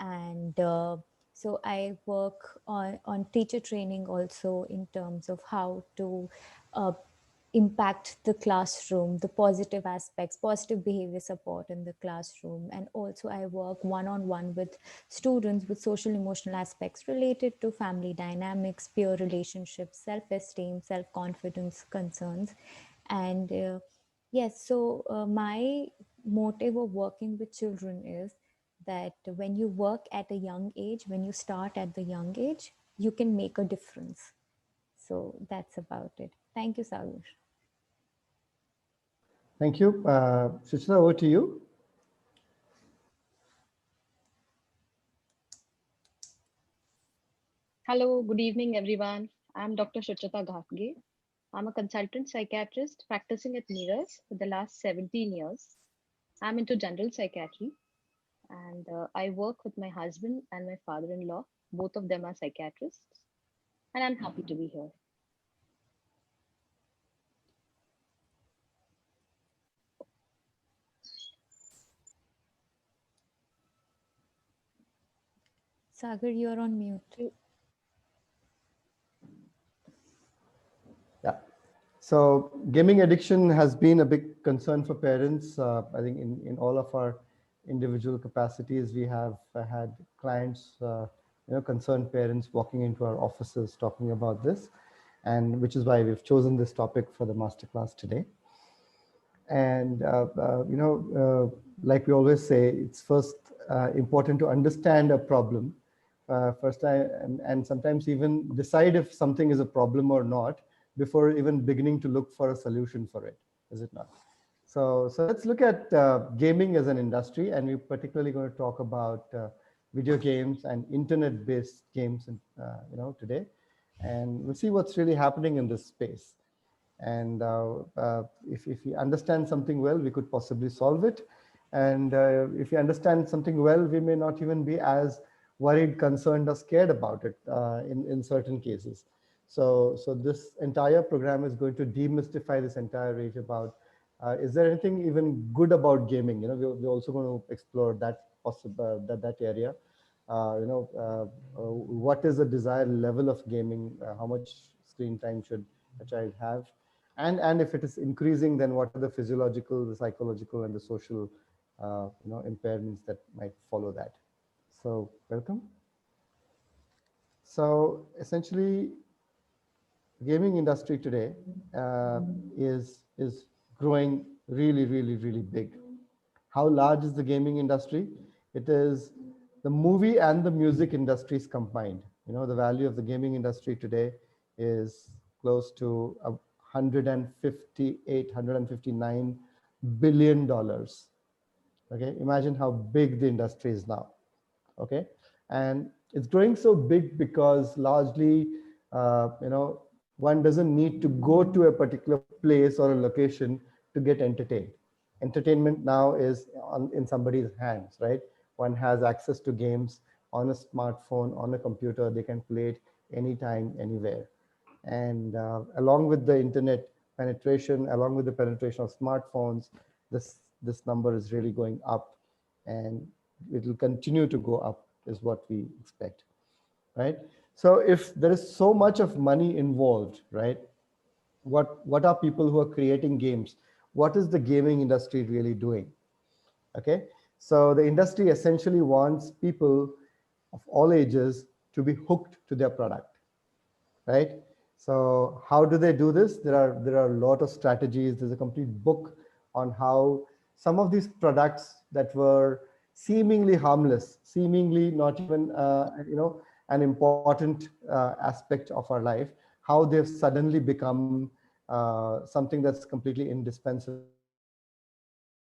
And so I work on teacher training also, in terms of how to uh, impact the classroom, the positive aspects, positive behavior support in the classroom. And also I work one-on-one with students with social emotional aspects related to family dynamics, peer relationships, self-esteem, self-confidence concerns. And yes, so my motive of working with children is that when you work at a young age, when you start at the young age, you can make a difference. So that's about it. Thank you, Sagar. Thank you. Suchita, over to you. Hello, good evening, everyone. I'm Dr. Shuchata Ghapge. I'm a consultant psychiatrist practicing at Meerut for the last 17 years. I'm into general psychiatry and I work with my husband and my father in law. Both of them are psychiatrists, and I'm happy to be here. Sagar, you're on mute. Yeah. So gaming addiction has been a big concern for parents. I think in all of our individual capacities, we have had clients, concerned parents walking into our offices talking about this, and which is why we've chosen this topic for the masterclass today. And like we always say, it's first important to understand a problem first, and sometimes even decide if something is a problem or not before even beginning to look for a solution for it. Is it not? So let's look at gaming as an industry, and we're particularly going to talk about video games and internet-based games, today, and we'll see what's really happening in this space. And if we understand something well, we could possibly solve it. And if we understand something well, we may not even be as worried, concerned, or scared about it in certain cases. So this entire program is going to demystify this entire rage about is there anything even good about gaming? We're also going to explore that possible that area. What is the desired level of gaming? How much screen time should a child have? And if it is increasing, then what are the physiological, the psychological, and the social impairments that might follow that? So welcome. So essentially, gaming industry today is growing really, really, really big. How large is the gaming industry? It is the movie and the music industries combined. The value of the gaming industry today is close to 158, $159 billion. Okay, imagine how big the industry is now. Okay, and it's growing so big because largely, one doesn't need to go to a particular place or a location to get entertained. Entertainment now is in somebody's hands, right? One has access to games on a smartphone, on a computer. They can play it anytime, anywhere. And along with the internet penetration, along with the penetration of smartphones, this number is really going up, and it will continue to go up, is what we expect, right? So if there is so much of money involved, right, what are people who are creating games? What is the gaming industry really doing? Okay, so the industry essentially wants people of all ages to be hooked to their product, right? So how do they do this? There are a lot of strategies. There's a complete book on how some of these products that were seemingly harmless, seemingly not even an important aspect of our life, how they've suddenly become something that's completely indispensable in our life. And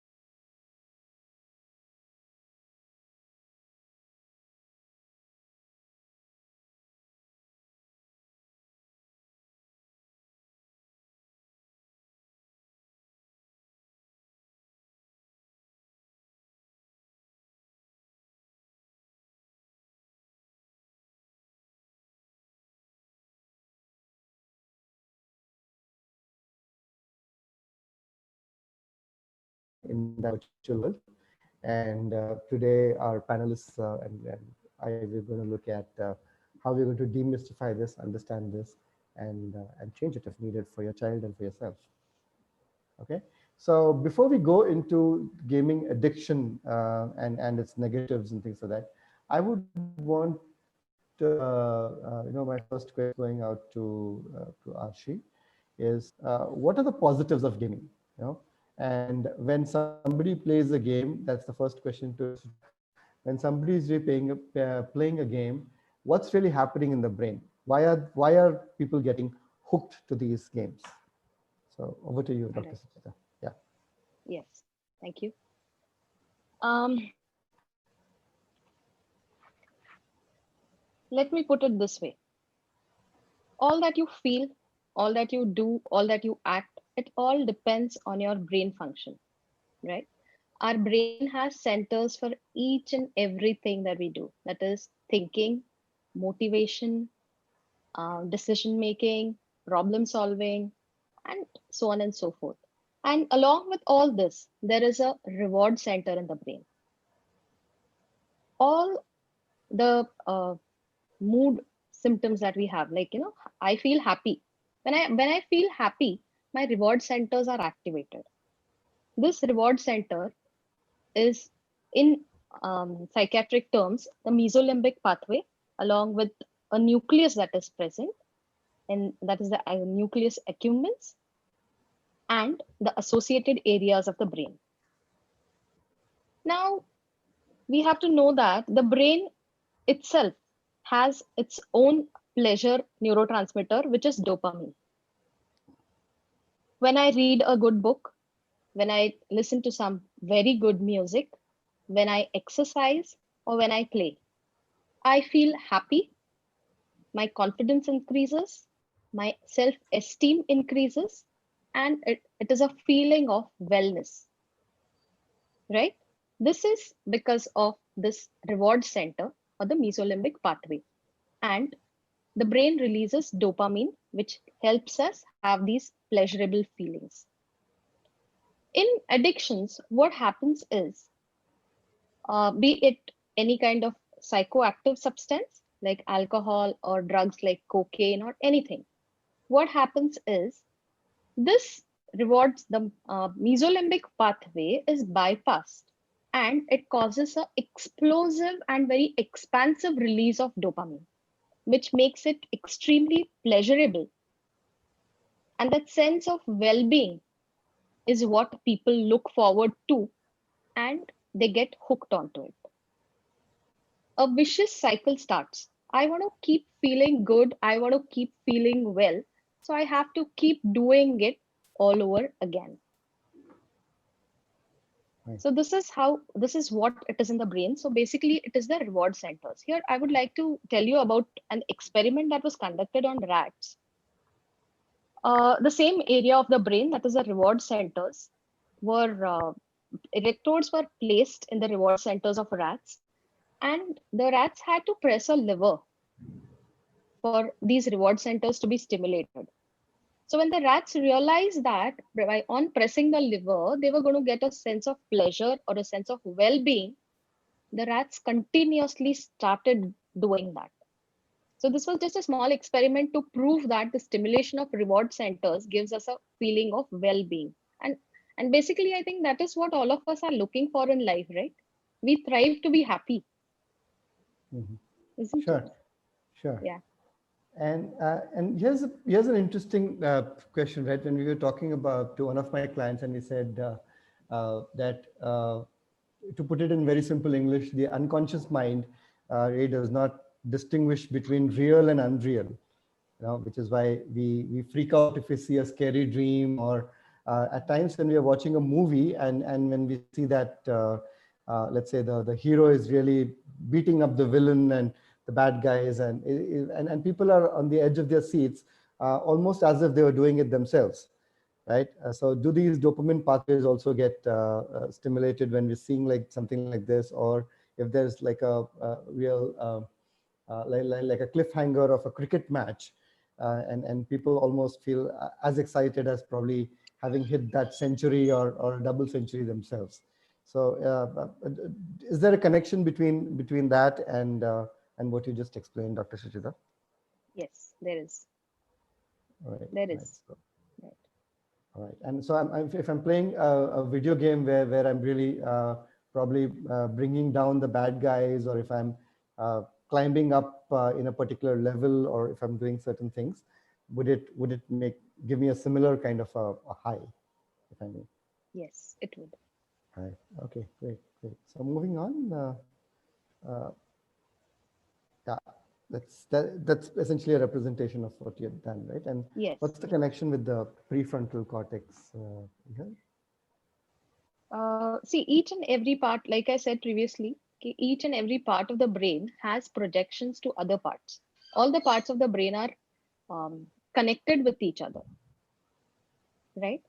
we will see how gaming in that virtual world. And today our panelists and we're going to look at how we're going to demystify this, understand this, and change it if needed for your child and for yourself. Okay, so before we go into gaming addiction and its negatives and things like that, I would want my first question going out to Arshi is what are the positives of gaming? You know, and when somebody plays a game, that's the first question to Shita. When somebody is really playing a game, what's really happening in the brain? Why are people getting hooked to these games? So over to you, All Dr. right. Suchita. Yeah. Yes. Thank you. Um, Let me put it this way. All that you feel, all that you do, all that you act, it all depends on your brain function, right? Our brain has centers for each and everything that we do. That is thinking, motivation, decision making, problem solving, and so on and so forth. And along with all this, there is a reward center in the brain. All the mood symptoms that we have, like, I feel happy. When I feel happy, my reward centers are activated. This reward center is, in psychiatric terms, the mesolimbic pathway, along with a nucleus that is present, and that is the nucleus accumbens, and the associated areas of the brain. Now, we have to know that the brain itself has its own pleasure neurotransmitter, which is dopamine. When I read a good book, when I listen to some very good music, when I exercise, or when I play, I feel happy, my confidence increases, my self esteem increases, and it is a feeling of wellness, right? This is because of this reward center or the mesolimbic pathway. And the brain releases dopamine, which helps us have these pleasurable feelings. In addictions, what happens is, be it any kind of psychoactive substance like alcohol or drugs like cocaine or anything, what happens is this rewards the mesolimbic pathway is bypassed, and it causes a explosive and very expansive release of dopamine, which makes it extremely pleasurable. And that sense of well-being is what people look forward to, and they get hooked onto it. A vicious cycle starts. I want to keep feeling good. I want to keep feeling well. So I have to keep doing it all over again. Right. So this is what it is in the brain. So basically, it is the reward centers. Here, I would like to tell you about an experiment that was conducted on rats. The same area of the brain, that is the reward centers, were electrodes were placed in the reward centers of rats, and the rats had to press a lever for these reward centers to be stimulated. So when the rats realized that by on pressing the lever, they were going to get a sense of pleasure or a sense of well-being, the rats continuously started doing that. So this was just a small experiment to prove that the stimulation of reward centers gives us a feeling of well-being. And basically, I think that is what all of us are looking for in life, right? We thrive to be happy, Mhm. isn't it? Sure, sure. Yeah. And here's an interesting question, right? When we were talking about to one of my clients, and we said that to put it in very simple English, the unconscious mind it does not distinguish between real and unreal, which is why we freak out if we see a scary dream, or at times when we are watching a movie and when we see that let's say the hero is really beating up the villain and the bad guys, and people are on the edge of their seats, almost as if they were doing it themselves, right? So do these dopamine pathways also get stimulated when we're seeing like something like this, or if there's like a real like a cliffhanger of a cricket match, and people almost feel as excited as probably having hit that century or a double century themselves. So is there a connection between that and what you just explained, Dr. Suchita? Yes, there is. Right, There right. is. So, Right. all right. And so if I'm playing a video game where I'm really probably bringing down the bad guys, or if I'm climbing up in a particular level, or if I'm doing certain things, would it give me a similar kind of a high, if I may? Yes, it would. Right. Okay. Great. Great. So moving on. Uh, yeah, that's essentially a representation of what you've done, right? And Yes. what's the connection with the prefrontal cortex here? See, each and every part, like I said previously, okay, each and every part of the brain has projections to other parts. All the parts of the brain are connected with each other, right?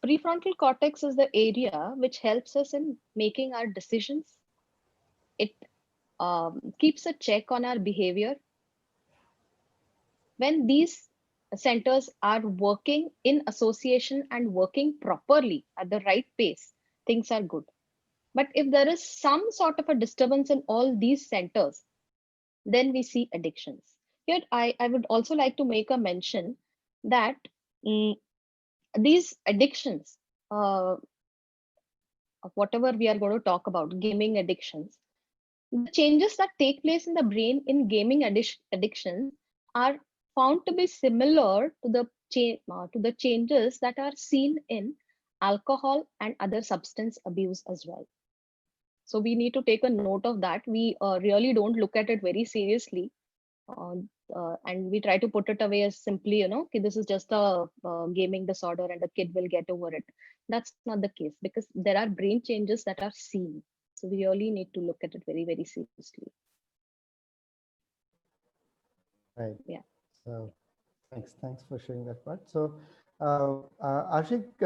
Prefrontal cortex is the area which helps us in making our decisions. It keeps a check on our behavior. When these centers are working in association and working properly at the right pace, things are good. But if there is some sort of a disturbance in all these centers, then we see addictions. Here, I would also like to make a mention that mm, these addictions, uh, whatever we are going to talk about, gaming addictions, the changes that take place in the brain in gaming addiction are found to be similar to the changes that are seen in alcohol and other substance abuse as well. So we need to take a note of that. We really don't look at it very seriously, uh, and we try to put it away as simply, okay, this is just a gaming disorder and the kid will get over it. That's not the case, because there are brain changes that are seen. So we really need to look at it very, very seriously. Right. Yeah. So thanks for sharing that part. So Ashik,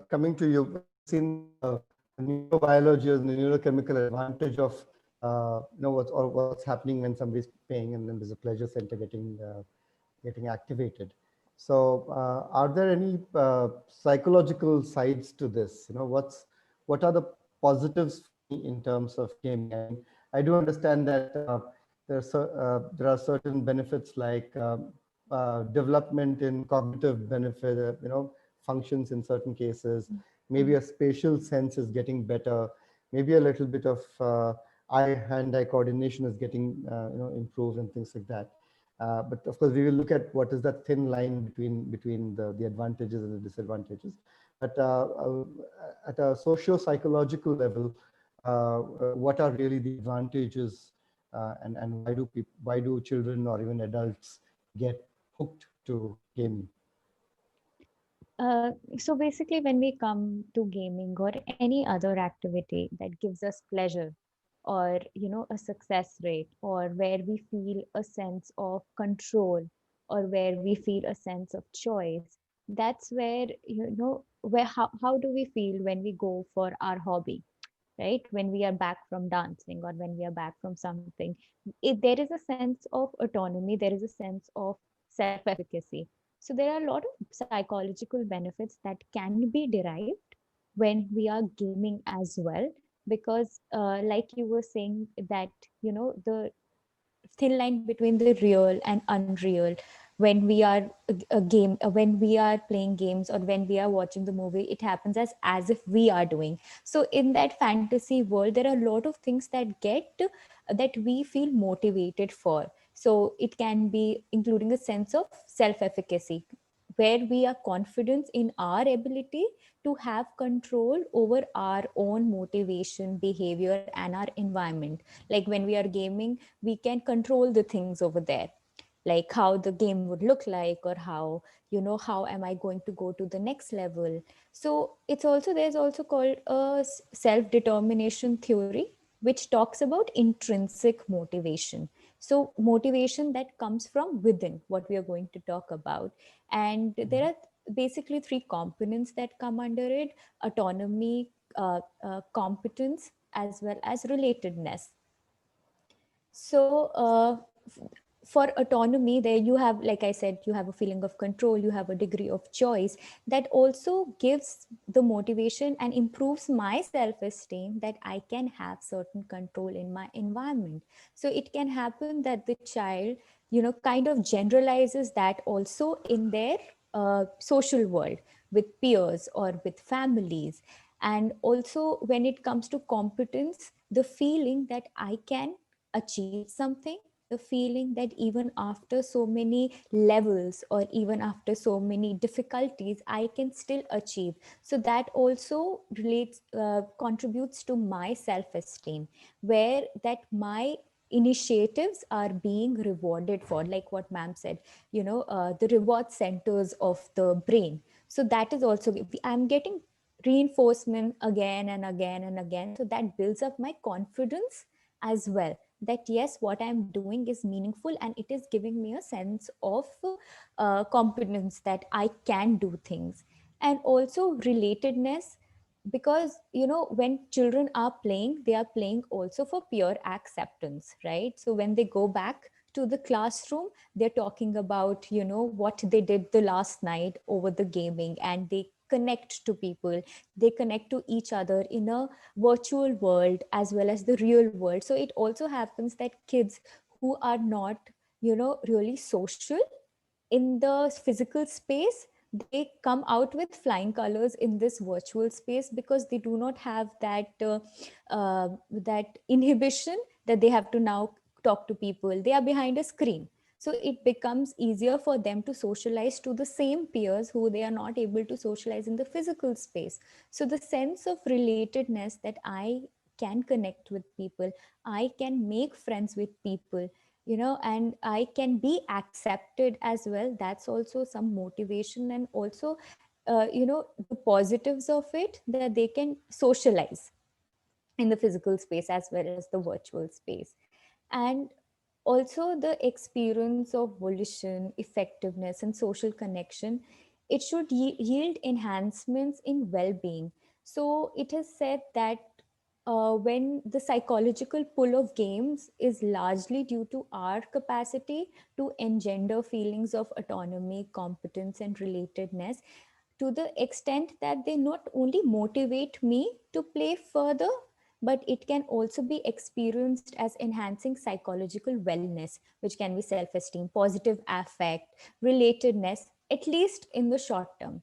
coming to you, we've seen the neurobiology or the neurochemical advantage of what's happening when somebody's paying, and then there's a pleasure center getting activated. So are there any psychological sides to this? What are the positives in terms of gaming? I mean, I do understand that there are certain benefits like development in cognitive benefit, functions in certain cases. Maybe a spatial sense is getting better. Maybe a little bit of eye-hand-eye coordination is getting improved and things like that. But of course, we will look at what is that thin line between the advantages and the disadvantages. But at a socio-psychological level, what are really the advantages, and why do children or even adults get hooked to gaming? So basically, when we come to gaming or any other activity that gives us pleasure, or a success rate, or where we feel a sense of control, or where we feel a sense of choice, that's where where how do we feel when we go for our hobby, right? When we are back from dancing, or when we are back from something, there is a sense of autonomy, there is a sense of self efficacy. So there are a lot of psychological benefits that can be derived when we are gaming as well, because like you were saying that the thin line between the real and unreal, when we are a game when we are playing games, or when we are watching the movie, it happens as if we are doing. So in that fantasy world, there are a lot of things that we feel motivated for. So it can be including a sense of self efficacy, where we are confident in our ability to have control over our own motivation, behavior, and our environment. Like when we are gaming, we can control the things over there, like how the game would look like, or how am I going to go to the next level. So there's also called a self determination theory, which talks about intrinsic motivation. So motivation that comes from within, what we are going to talk about. And there are basically three components that come under it: autonomy, competence, as well as relatedness. So for autonomy, there you have, like I said, you have a feeling of control, you have a degree of choice that also gives the motivation and improves my self-esteem, that I can have certain control in my environment. So it can happen that the child, kind of generalizes that also in their social world, with peers or with families. And also when it comes to competence, the feeling that I can achieve something, the feeling that even after so many levels or even after so many difficulties, I can still achieve. So that also relates, contributes to my self-esteem, where that my initiatives are being rewarded for, like what ma'am said, the reward centers of the brain. So that is also, I'm getting reinforcement again and again and again, so that builds up my confidence as well, that yes, what I'm doing is meaningful and it is giving me a sense of competence, that I can do things. And also relatedness, because when children are playing, they are playing also for pure acceptance, right? So when they go back to the classroom, they're talking about what they did the last night over the gaming, and they connect to people, they connect to each other in a virtual world as well as the real world. So it also happens that kids who are not really social in the physical space, they come out with flying colors in this virtual space, because they do not have that inhibition that they have to now talk to people, they are behind a screen. So it becomes easier for them to socialize to the same peers who they are not able to socialize in the physical space. So the sense of relatedness, that I can connect with people, I can make friends with people, and I can be accepted as well, that's also some motivation. And also the positives of it, that they can socialize in the physical space as well as the virtual space. And also the experience of volition, effectiveness and social connection, it should yield enhancements in well-being. So it is said that when the psychological pull of games is largely due to our capacity to engender feelings of autonomy, competence and relatedness, to the extent that they not only motivate me to play further, but it can also be experienced as enhancing psychological wellness, which can be self-esteem, positive affect, relatedness, at least in the short term.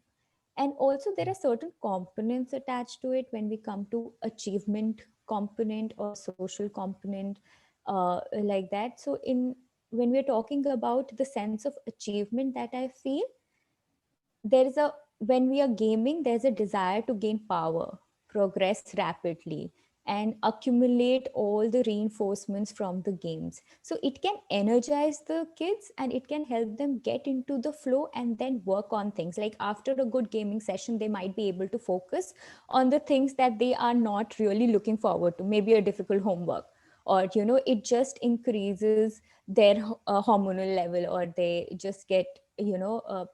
And also there are certain components attached to it when we come to achievement component or social component, like that. So in when we're talking about the sense of achievement that I feel, there is a when we are gaming, there's a desire to gain power, progress rapidly, and accumulate all the reinforcements from the games. So it can energize the kids and it can help them get into the flow and then work on things. Like after a good gaming session, they might be able to focus on the things that they are not really looking forward to, maybe a difficult homework, or it just increases their hormonal level, or they just get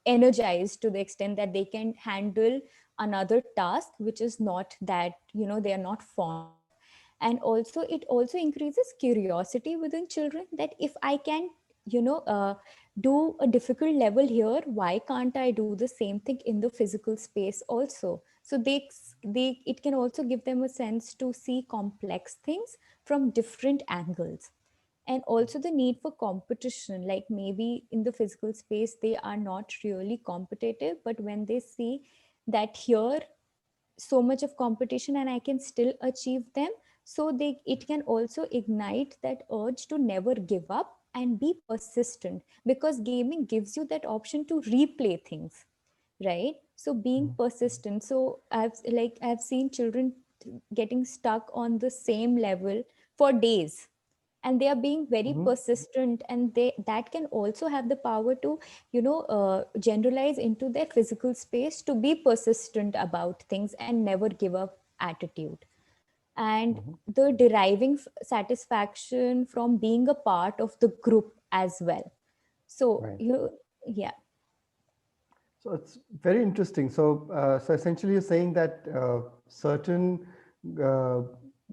energized to the extent that they can handle another task which is not that they are not fond of. And also it also increases curiosity within children, that if I can you know uh, do a difficult level here, why can't I do the same thing in the physical space also? So they it can also give them a sense to see complex things from different angles. And also the need for competition, like maybe in the physical space they are not really competitive, but when they see that here so much of competition and I can still achieve them, so they it can also ignite that urge to never give up and be persistent, because gaming gives you that option to replay things, right? So being persistent, so I've seen children getting stuck on the same level for days, and they are being very Mhm. persistent, and they that can also have the power to generalize into their physical space, to be persistent about things and never give up attitude. And Mhm. the deriving satisfaction from being a part of the group as well. So Right. yeah. So it's very interesting. So essentially, you're saying that certain uh,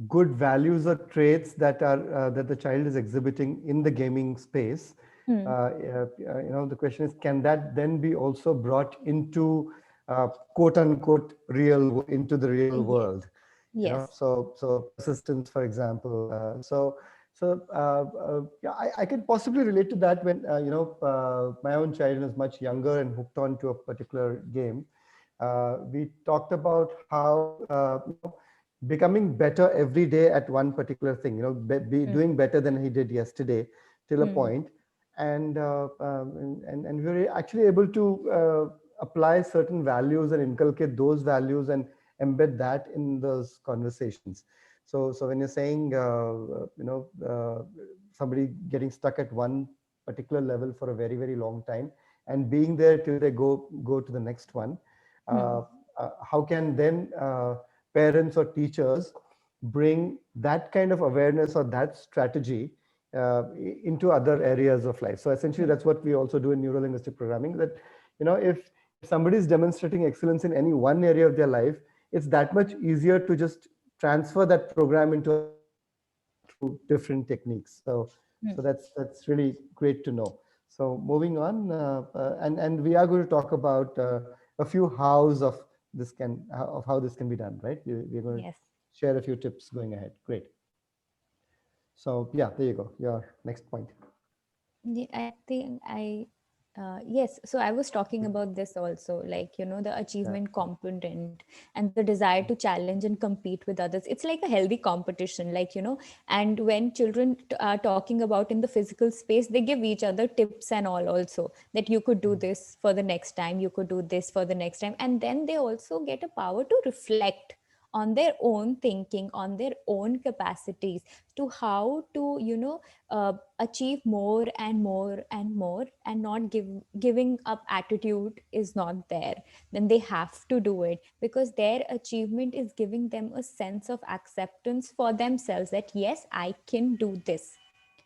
good values or traits that are that the child is exhibiting in the gaming space Hmm. The question is, can that then be also brought into quote unquote into the real Yes. world? Yes. So persistence, for example. Yeah, I can possibly relate to that when my own child is much younger and hooked on to a particular game. We talked about how becoming better every day at one particular thing, be Hmm. doing better than he did yesterday till a Hmm. point. And we were actually able to apply certain values and inculcate those values and embed that in those conversations. So when you're saying somebody getting stuck at one particular level for a very, very long time and being there till they go to the next one, Hmm. uh, how can then parents or teachers bring that kind of awareness or that strategy into other areas of life? So essentially, Hmm. that's what we also do in neurolinguistic programming. That if somebody is demonstrating excellence in any one area of their life, it's that much easier to just transfer that program into other areas through different techniques. So Hmm. that's really great to know. So moving on, and we are going to talk about a few hows of how this can be done, right? We're going to Yes. share a few tips going ahead. Great. So yeah, there you go. Your next point. Yeah, I think yes. So I was talking about this also, like, the Yeah. achievement component and the desire to challenge and compete with others. It's like a healthy competition, like, and when children are talking about in the physical space, they give each other tips and all also, that you could do this for the next time, you could do this for the next time. And then they also get a power to reflect on their own thinking, on their own capacities, to how to, achieve more and more and more, and not giving up attitude is not there. Then they have to do it, because their achievement is giving them a sense of acceptance for themselves, that yes, I can do this.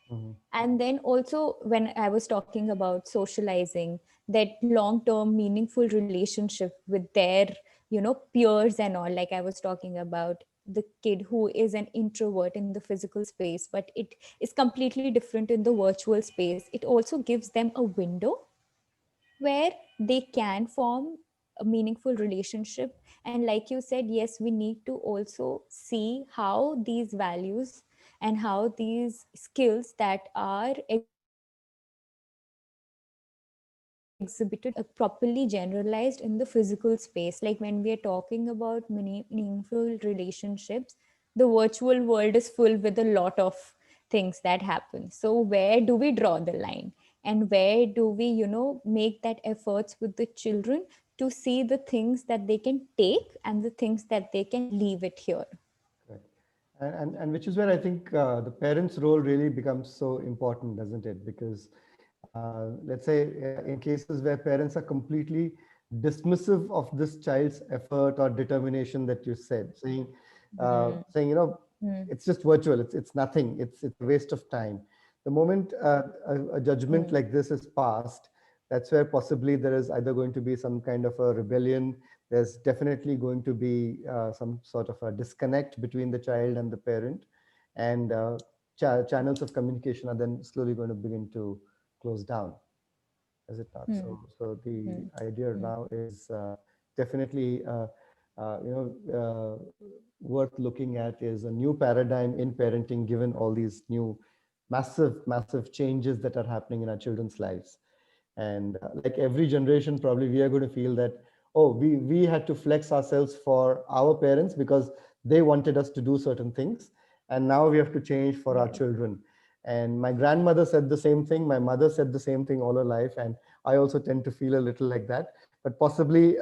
Mhm. And then also, when I was talking about socializing, that long term meaningful relationship with their peers and all, like I was talking about the kid who is an introvert in the physical space, but it is completely different in the virtual space. It also gives them a window where they can form a meaningful relationship. And like you said, yes, we need to also see how these values and how these skills that are exhibited properly generalized in the physical space. Like when we are talking about meaningful relationships, the virtual world is full with a lot of things that happen. So where do we draw the line, and where do we make that efforts with the children to see the things that they can take and the things that they can leave it here? Correct. And which is where I think the parents' role really becomes so important, doesn't it? Because let's say in cases where parents are completely dismissive of this child's effort or determination that you said, saying Hmm. it's just virtual, it's nothing, it's a waste of time. The moment a judgment Hmm. like this is passed, that's where possibly there is either going to be some kind of a rebellion. There's definitely going to be some sort of a disconnect between the child and the parent, and channels of communication are then slowly going to begin to close down, is it not? Hmm. So the Hmm. idea Hmm. now is definitely worth looking at, is a new paradigm in parenting, given all these new massive changes that are happening in our children's lives. And like every generation, probably we are going to feel that, oh, we had to flex ourselves for our parents because they wanted us to do certain things, and now we have to change for our Yes. children. And my grandmother said the same thing, my mother said the same thing all her life, and I also tend to feel a little like that. But possibly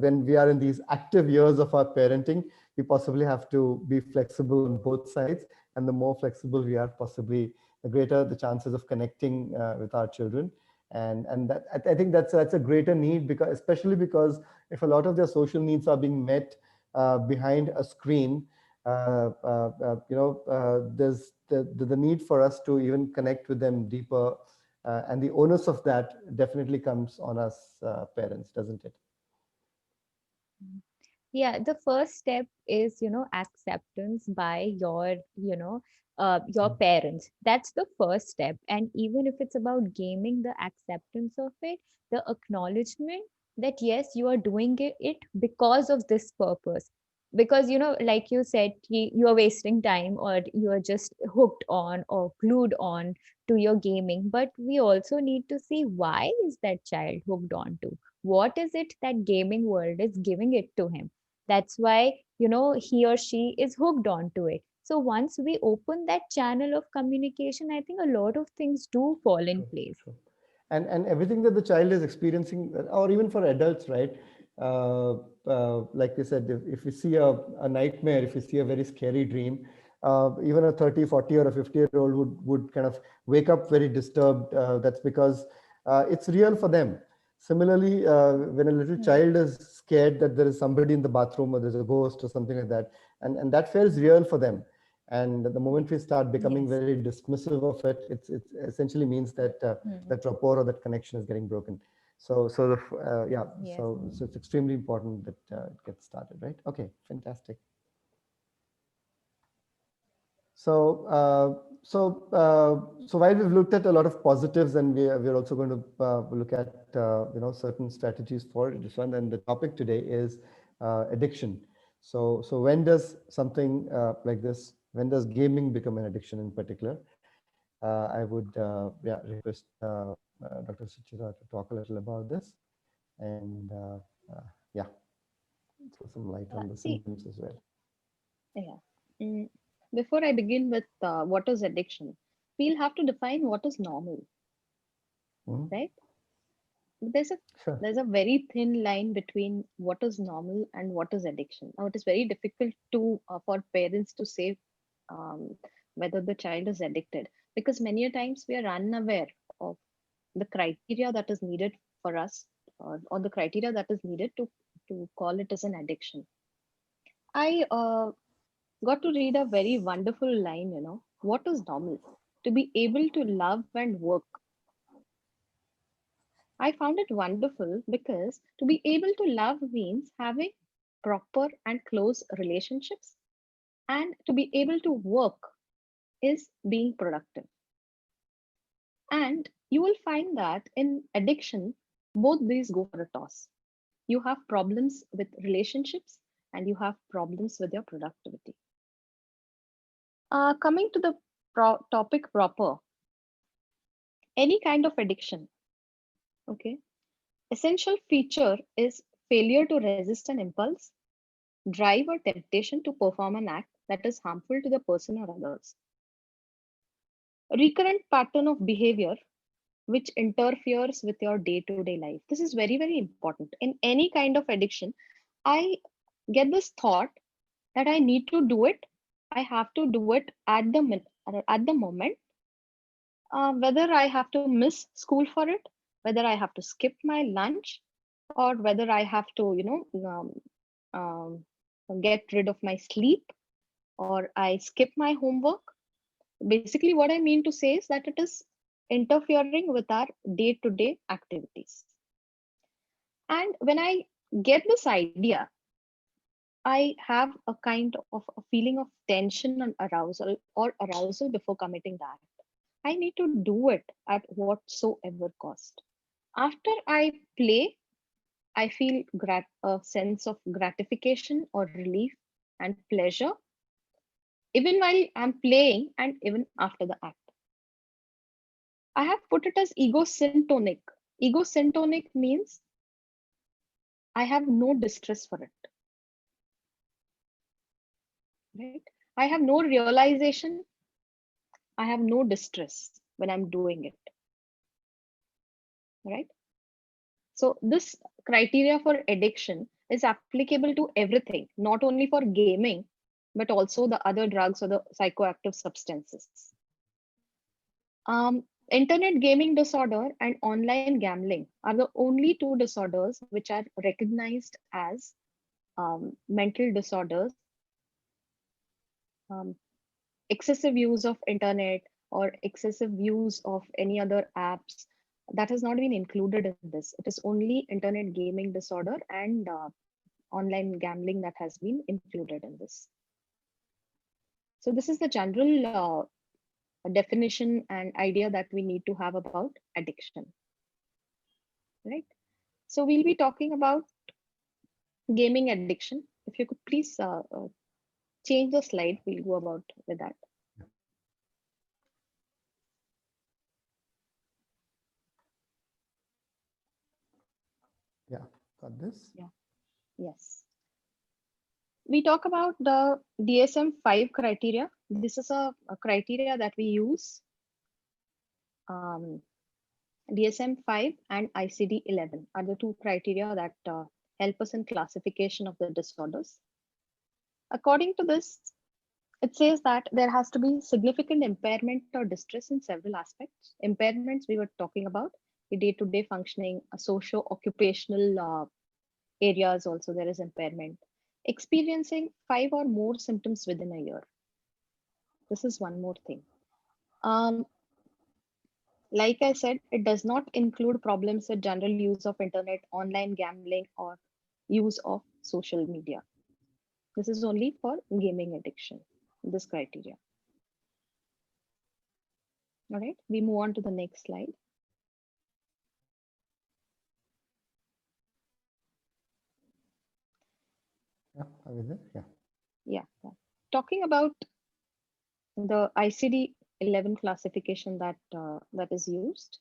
when we are in these active years of our parenting, we possibly have to be flexible on both sides, and the more flexible we are, possibly the greater the chances of connecting with our children. And that, I think that's a greater need, because especially because if a lot of their social needs are being met behind a screen, there's the need for us to even connect with them deeper, and the onus of that definitely comes on us parents, doesn't it? Yeah, the first step is acceptance by your your parents. That's the first step. And even if it's about gaming, the acceptance of it, the acknowledgement that yes, you are doing it because of this purpose. Because, like you said, you are wasting time, or you are just hooked on or glued on to your gaming. But we also need to see, why is that child hooked on to? What is it that gaming world is giving it to him? That's why, he or she is hooked on to it. So once we open that channel of communication, I think a lot of things do fall in True, place. true. And everything that the child is experiencing, or even for adults, right? Like you said, if you see a nightmare, if you see a very scary dream, even a 30, 40 or a 50-year-old would kind of wake up very disturbed. That's because it's real for them. Similarly, when a little Right. child is scared that there is somebody in the bathroom or there's a ghost or something like that, and that feels real for them. And the moment we start becoming Yes. very dismissive of it, it essentially means that Hmm. that rapport or that connection is getting broken. So yeah, Yes. so it's extremely important that it gets started, right? Okay, fantastic. So so while we've looked at a lot of positives, and we're also going to look at certain strategies for this one. And the topic today is addiction. So when does something like this, when does gaming become an addiction in particular? I would yeah, request Dr. Suchita to talk a little about this, and yeah, throw some light on the See, symptoms as well. yeah. Mm, Before I begin with what is addiction, we'll have to define what is normal, Mhm. right? There's a Sure. there's a very thin line between what is normal and what is addiction. Now, it is very difficult to for parents to say um, whether the child is addicted, because many a times we are unaware of the criteria that is needed for us, or the criteria that is needed to call it as an addiction. I got to read a very wonderful line, what is normal? To be able to love and work. I found it wonderful because to be able to love means having proper and close relationships, and to be able to work is being productive. And you will find that in addiction, both these go for a toss. You have problems with relationships and you have problems with your productivity. Coming to the topic proper, any kind of addiction, okay, essential feature is failure to resist an impulse, drive or temptation to perform an act that is harmful to the person or others, recurrent pattern of behavior which interferes with your day to day life. This is very, very important. In any kind of addiction, I get this thought that I need to do it. I have to do it at the moment, whether I have to miss school for it, whether I have to skip my lunch, or whether I have to, get rid of my sleep, or I skip my homework. Basically, what I mean to say is that it is interfering with our day to day activities. And when I get this idea, I have a kind of a feeling of tension and arousal before committing that. I need to do it at whatsoever cost. After I play, I feel a sense of gratification or relief and pleasure, even while I'm playing and even after the act. I have put it as egosyntonic. Egosyntonic means I have no distress for it, right? I have no realization, I have no distress when I'm doing it, right? So this criteria for addiction is applicable to everything, not only for gaming, but also the other drugs or the psychoactive substances. Internet gaming disorder and online gambling are the only two disorders which are recognized as mental disorders. Um, Excessive use of internet or excessive use of any other apps, that has not been included in this. It is only internet gaming disorder and online gambling that has been included in this. So this is the general definition and idea that we need to have about addiction, right? So we'll be talking about gaming addiction. If you could please change the slide, we'll go about with that. Yeah, got this. Yeah. Yes. We talk about the DSM-5 criteria. This is a criteria that we use. DSM-5 and ICD-11 are the two criteria that help us in classification of the disorders. According to this, it says that there has to be significant impairment or distress in several aspects. Impairments we were talking about, the day-to-day functioning, socio-occupational areas also there is impairment. Experiencing 5 or more symptoms within a year. This is one more thing. Like I said, it does not include problems with general use of internet, online gambling, or use of social media. This is only for gaming addiction, this criteria. All right, we move on to the next slide. Yeah, are we there? Yeah. Yeah. Talking about the ICD-11 classification that that is used.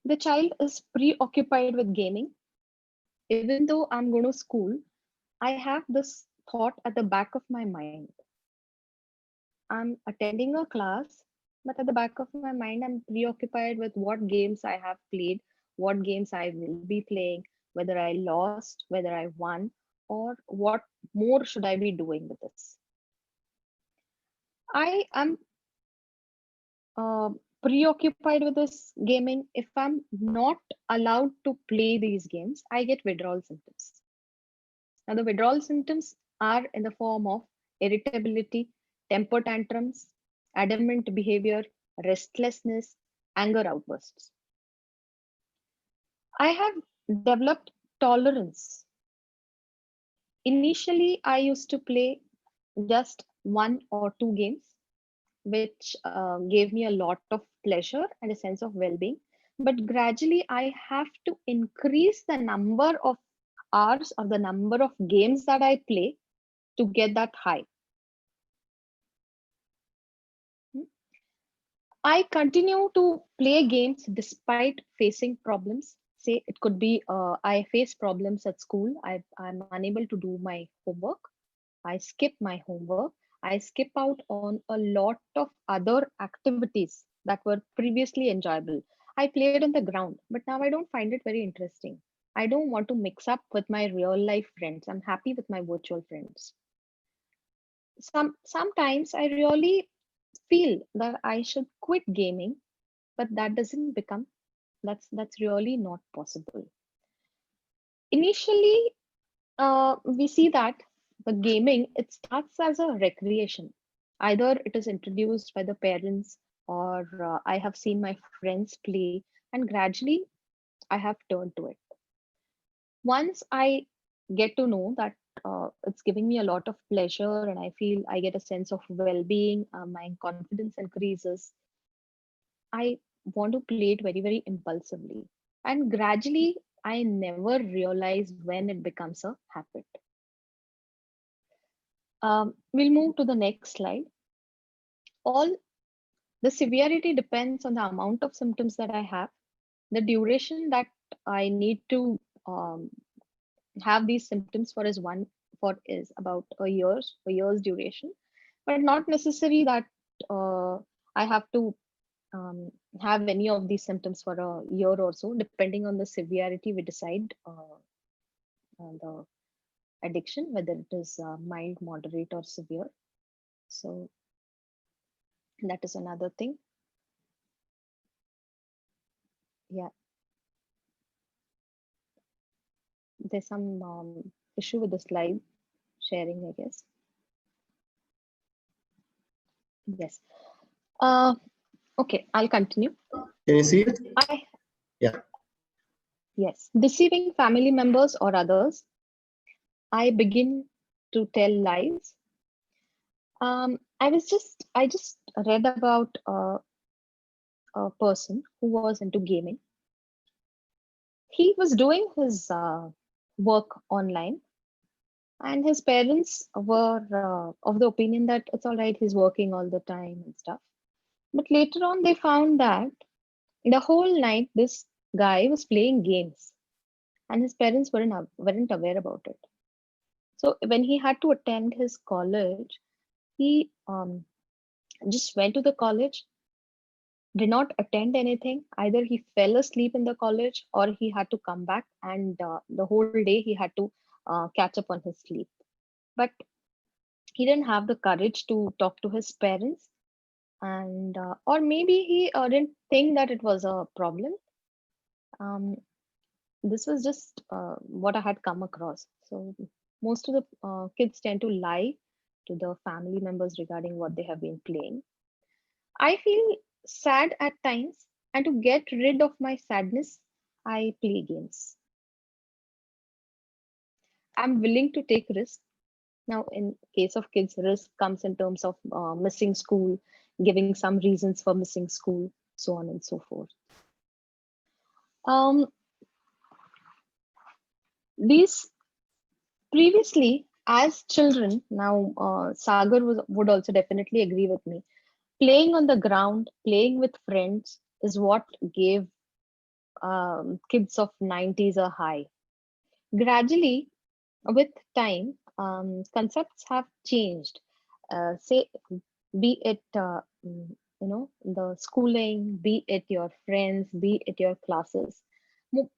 The child is preoccupied with gaming. Even though I'm going to school, I have this thought at the back of my mind. I'm attending a class, but at the back of my mind, I'm preoccupied with what games I have played, what games I will be playing, whether I lost, whether I won, or what more should I be doing with this. I am preoccupied with this gaming. If I'm not allowed to play these games, I get withdrawal symptoms. Now, the withdrawal symptoms are in the form of irritability, temper tantrums, adamant behavior, restlessness, anger outbursts. I have developed tolerance. Initially, I used to play just 1 or 2 games, which gave me a lot of pleasure and a sense of well-being. But gradually, I have to increase the number of hours or the number of games that I play to get that high. I continue to play games despite facing problems. Say it could be I face problems at school. I'm unable to do my homework. I skip my homework. I skip out on a lot of other activities that were previously enjoyable. I played on the ground, but now I don't find it very interesting. I don't want to mix up with my real life friends. I'm happy with my virtual friends. Sometimes I really feel that I should quit gaming, but that doesn't become that's really not possible. Initially, we see that the gaming it starts as a recreation. Either it is introduced by the parents or I have seen my friends play, and gradually I have turned to it. Once I get to know that it's giving me a lot of pleasure and I feel I get a sense of well-being, my confidence increases. I want to play it very, very impulsively. And gradually, I never realize when it becomes a habit. We'll move to the next slide. All the severity depends on the amount of symptoms that I have. The duration that I need to have these symptoms for is about a year's duration, but not necessary that I have to have any of these symptoms for a year or so. Depending on the severity, we decide the addiction, whether it is mild, moderate, or severe. So that is another thing. Yeah, there's some issue with the slide sharing, I guess. Yes. Okay, I'll continue. Can you see it? I Yeah. Yes, deceiving family members or others, I begin to tell lies. I just read about a person who was into gaming. He was doing his work online, and his parents were of the opinion that it's all right, he's working all the time and stuff. But later on, they found that the whole night this guy was playing games, and his parents weren't aware about it. So when he had to attend his college, he just went to the college, did not attend anything. Either he fell asleep in the college or he had to come back, and the whole day he had to catch up on his sleep. But he didn't have the courage to talk to his parents, and or maybe he didn't think that it was a problem. Um, this was just what I had come across. So most of the kids tend to lie to the family members regarding what they have been playing. I feel sad at times, and to get rid of my sadness, I play games. I'm willing to take risks. Now, in case of kids, risk comes in terms of missing school, giving some reasons for missing school, so on and so forth. Um, these previously, as children, now Sagar would also definitely agree with me. Playing on the ground, playing with friends is what gave kids of 90s a high. Gradually, with time, concepts have changed. Say, be it the schooling, be it your friends, be it your classes.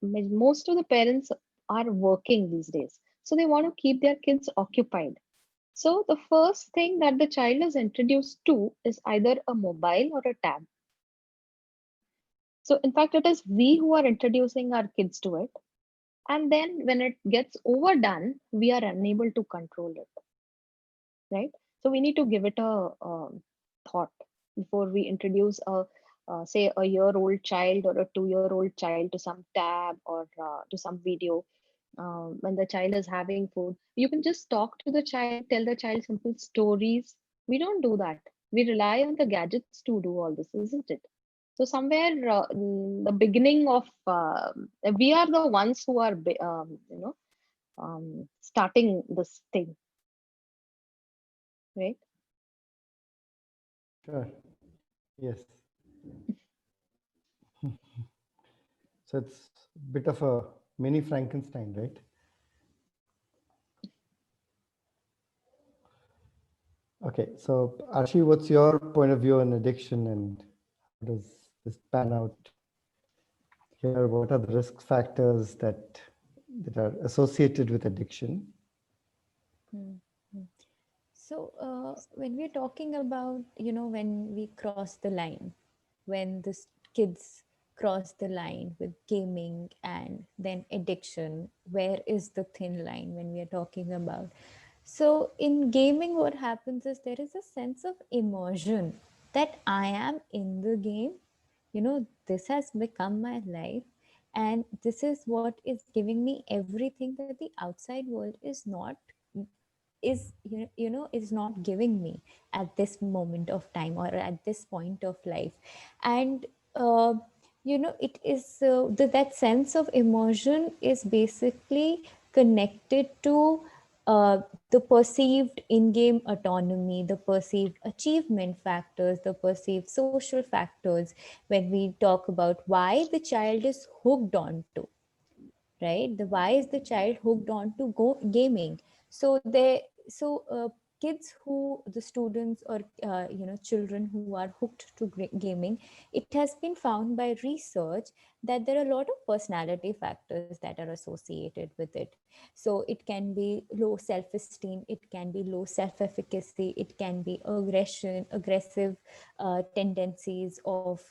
Most of the parents are working these days, so they want to keep their kids occupied. So the first thing that the child is introduced to is either a mobile or a tab. So in fact, it is we who are introducing our kids to it, and then when it gets overdone, we are unable to control it, right? So we need to give it a thought before we introduce say a year-old child or a 2-year-old child to some tab or to some video. When the child is having food, you can just talk to the child, tell the child simple stories. We don't do that. We rely on the gadgets to do all this, isn't it? So somewhere the beginning of we are the ones who are starting this thing, right? Sure. Yes. So it's a bit of a mini Frankenstein, right? Okay. So Archie, what's your point of view on addiction, and how does this pan out here? What are the risk factors that are associated with addiction? Hmm. Hmm. So when we're talking about, when we cross the line, when the kids cross the line with gaming and then addiction, where is the thin line when we are talking about? So in gaming, what happens is there is a sense of immersion that I am in the game. This has become my life, and this is what is giving me everything that the outside world is not is is not giving me at this moment of time or at this point of life. And it is that sense of immersion is basically connected to the perceived in-game autonomy, the perceived achievement factors, the perceived social factors, when we talk about why the child is hooked on to, right? The why is the child hooked on to gaming? So kids who the students or children who are hooked to gaming, it has been found by research that there are a lot of personality factors that are associated with it. So it can be low self-esteem, it can be low self-efficacy, it can be aggressive tendencies of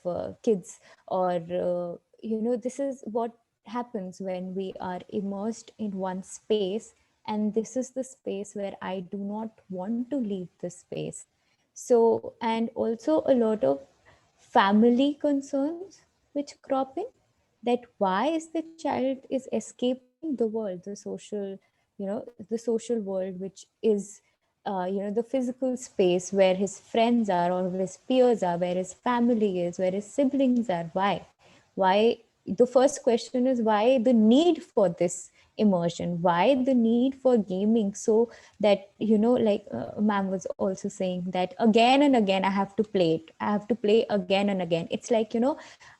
kids, or this is what happens when we are immersed in one space, and this is the space where I do not want to leave this space. So, and also a lot of family concerns which crop in, that why is the child is escaping the world, the social the social world, which is the physical space where his friends are, or his peers are, where his family is, where his siblings are. Why the first question is, why the need for this immersion, why the need for gaming, so that like ma'am was also saying, that again and again I have to play it, I have to play again and again. It's like,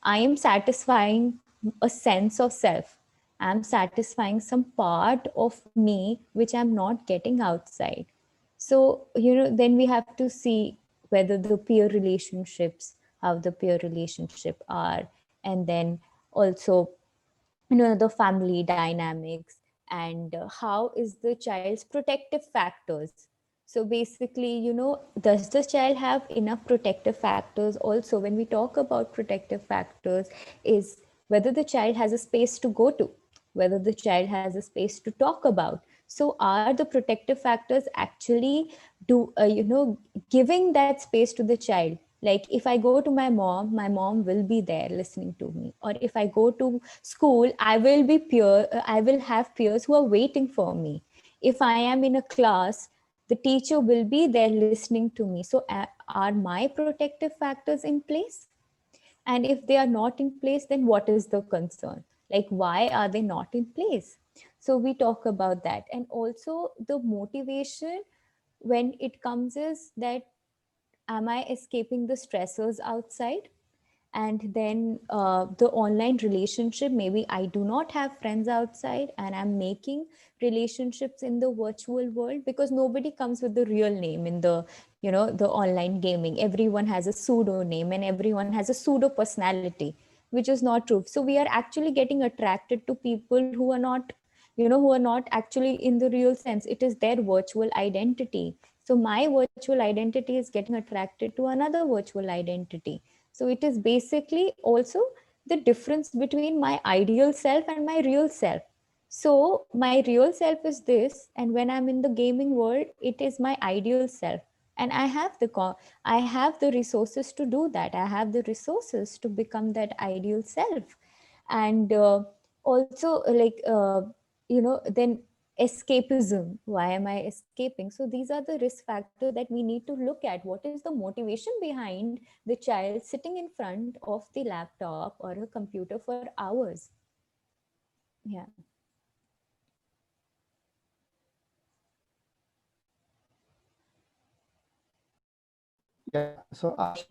I am satisfying a sense of self, I'm satisfying some part of me which I'm not getting outside. So, then we have to see whether the peer relationships, how the peer relationship are, and then also, the family dynamics, and how is the child's protective factors. So basically, does the child have enough protective factors? Also, when we talk about protective factors, is whether the child has a space to go to, whether the child has a space to talk about. So are the protective factors actually do giving that space to the child? Like, if I go to my mom will be there listening to me, or if I go to school, I will have peers who are waiting for me. If I am in a class, the teacher will be there listening to me. So are my protective factors in place? And if they are not in place, then what is the concern? Like, why are they not in place? So we talk about that. And also the motivation when it comes is that, am I escaping the stressors outside? And then the online relationship, maybe I do not have friends outside and I'm making relationships in the virtual world, because nobody comes with the real name in the online gaming. Everyone has a pseudo name and everyone has a pseudo personality, which is not true. So we are actually getting attracted to people who are not, who are not actually in the real sense. It is their virtual identity. So my virtual identity is getting attracted to another virtual identity. So it is basically also the difference between my ideal self and my real self. So my real self is this, and when I'm in the gaming world, it is my ideal self. And I have the resources to do that. I have the resources to become that ideal self. And also, like, then escapism. Why am I escaping? So these are the risk factors that we need to look at. What is the motivation behind the child sitting in front of the laptop or a computer for hours? Yeah. Yeah, so Ash,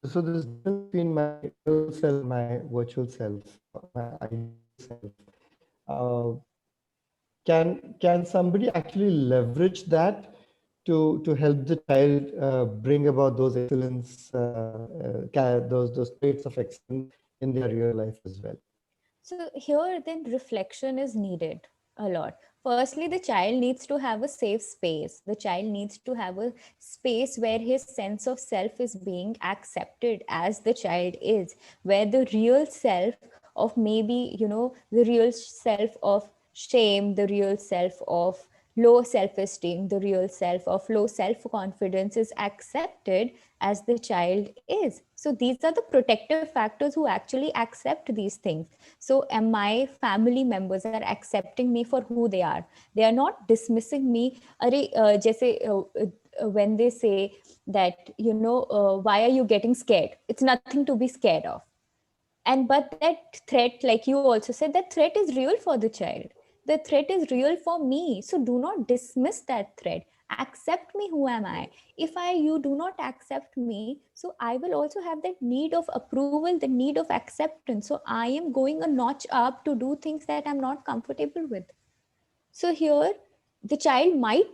so there's difference between my real self and my virtual self, my ideal self. Uh, can somebody actually leverage that to help the child bring about those excellence, those traits of excellence in their real life as well? So here then reflection is needed a lot. Firstly, the child needs to have a safe space. The child needs to have a space where his sense of self is being accepted as the child is, where the real self of, maybe, the real self of shame, the real self of low self-esteem, the real self of low self-confidence is accepted as the child is. So these are the protective factors who actually accept these things. So am my family members are accepting me for who they are. They are not dismissing me. When they say that, why are you getting scared? It's nothing to be scared of. And but that threat, like you also said, that threat is real for the child. The threat is real for me. So do not dismiss that threat. Accept me, who am I? If you do not accept me, so I will also have that need of approval, the need of acceptance. So I am going a notch up to do things that I'm not comfortable with. So here, the child might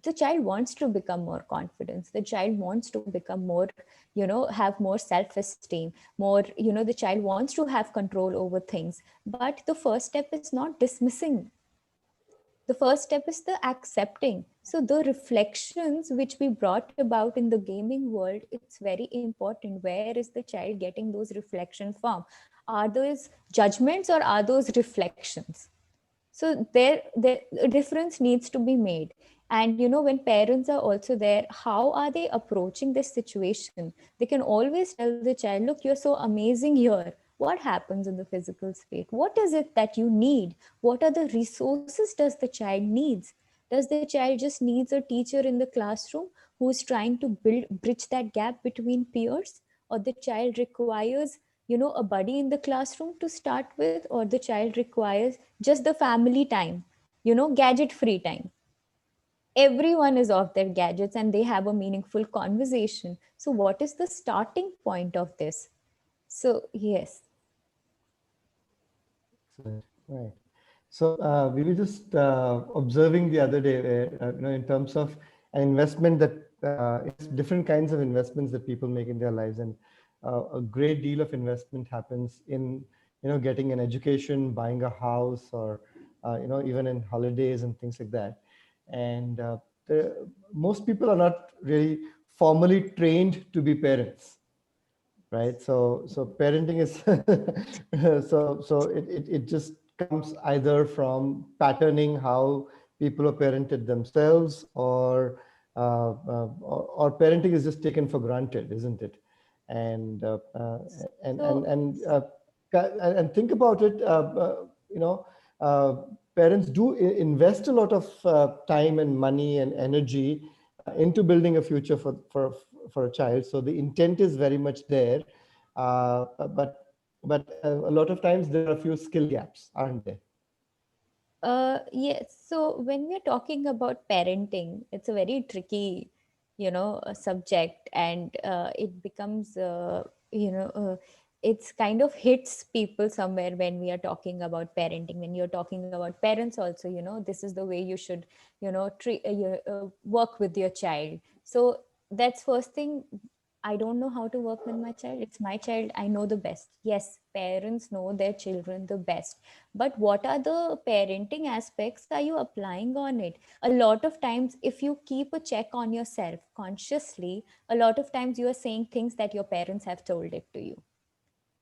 the child wants to become more confident. The child wants to become more, have more self-esteem, more, the child wants to have control over things. But the first step is not dismissing. The first step is the accepting. So the reflections which we brought about in the gaming world, it's very important. Where is the child getting those reflections from? Are those judgments or are those reflections? So there a difference needs to be made. And when parents are also there, how are they approaching this situation? They can always tell the child, look, you're so amazing here, What happens in the physical space? What is it that you need? What are the resources does the child needs? Does the child just needs a teacher in the classroom who's trying to bridge that gap between peers, or the child requires, a buddy in the classroom to start with, or the child requires just the family time, gadget free time? Everyone is off their gadgets and they have a meaningful conversation. So what is the starting point of this? So yes. Excellent. Right. So we were just observing the other day, in terms of an investment that it's different kinds of investments that people make in their lives, and a great deal of investment happens in, getting an education, buying a house, or even in holidays and things like that. And most people are not really formally trained to be parents, right? So parenting is it just comes either from patterning how people are parented themselves, or parenting is just taken for granted, isn't it? And and and So and uh, and think about it. You know, parents do invest a lot of time and money and energy into building a future for a child. So the intent is very much there, uh, but a lot of times there are a few skill gaps, aren't there? yes, so when we're talking about parenting, it's a very tricky, subject, and it becomes, it's kind of hits people somewhere when we are talking about parenting. When you're talking about parents, also, this is the way you should, treat, work with your child. So that's first thing. I don't know how to work with my child. It's my child. I know the best. Yes, parents know their children the best. But what are the parenting aspects are you applying on it? A lot of times, if you keep a check on yourself consciously, a lot of times you are saying things that your parents have told it to you,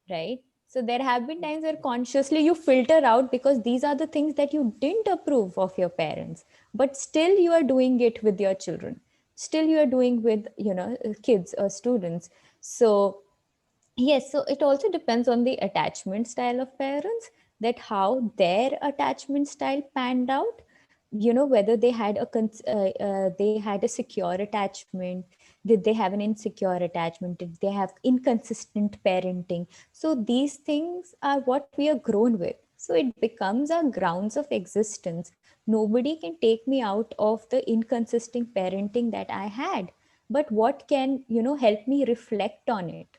right? So there have been times where consciously you filter out, because these are the things that you didn't approve of your parents, but still you are doing it with your children, still you are doing with, kids or students. So yes, so it also depends on the attachment style of parents, that how their attachment style panned out. Whether they had they had a secure attachment, did they have an insecure attachment, did they have inconsistent parenting? So these things are what we are grown with. So it becomes our grounds of existence. Nobody can take me out of the inconsistent parenting that I had. But what can, help me reflect on it?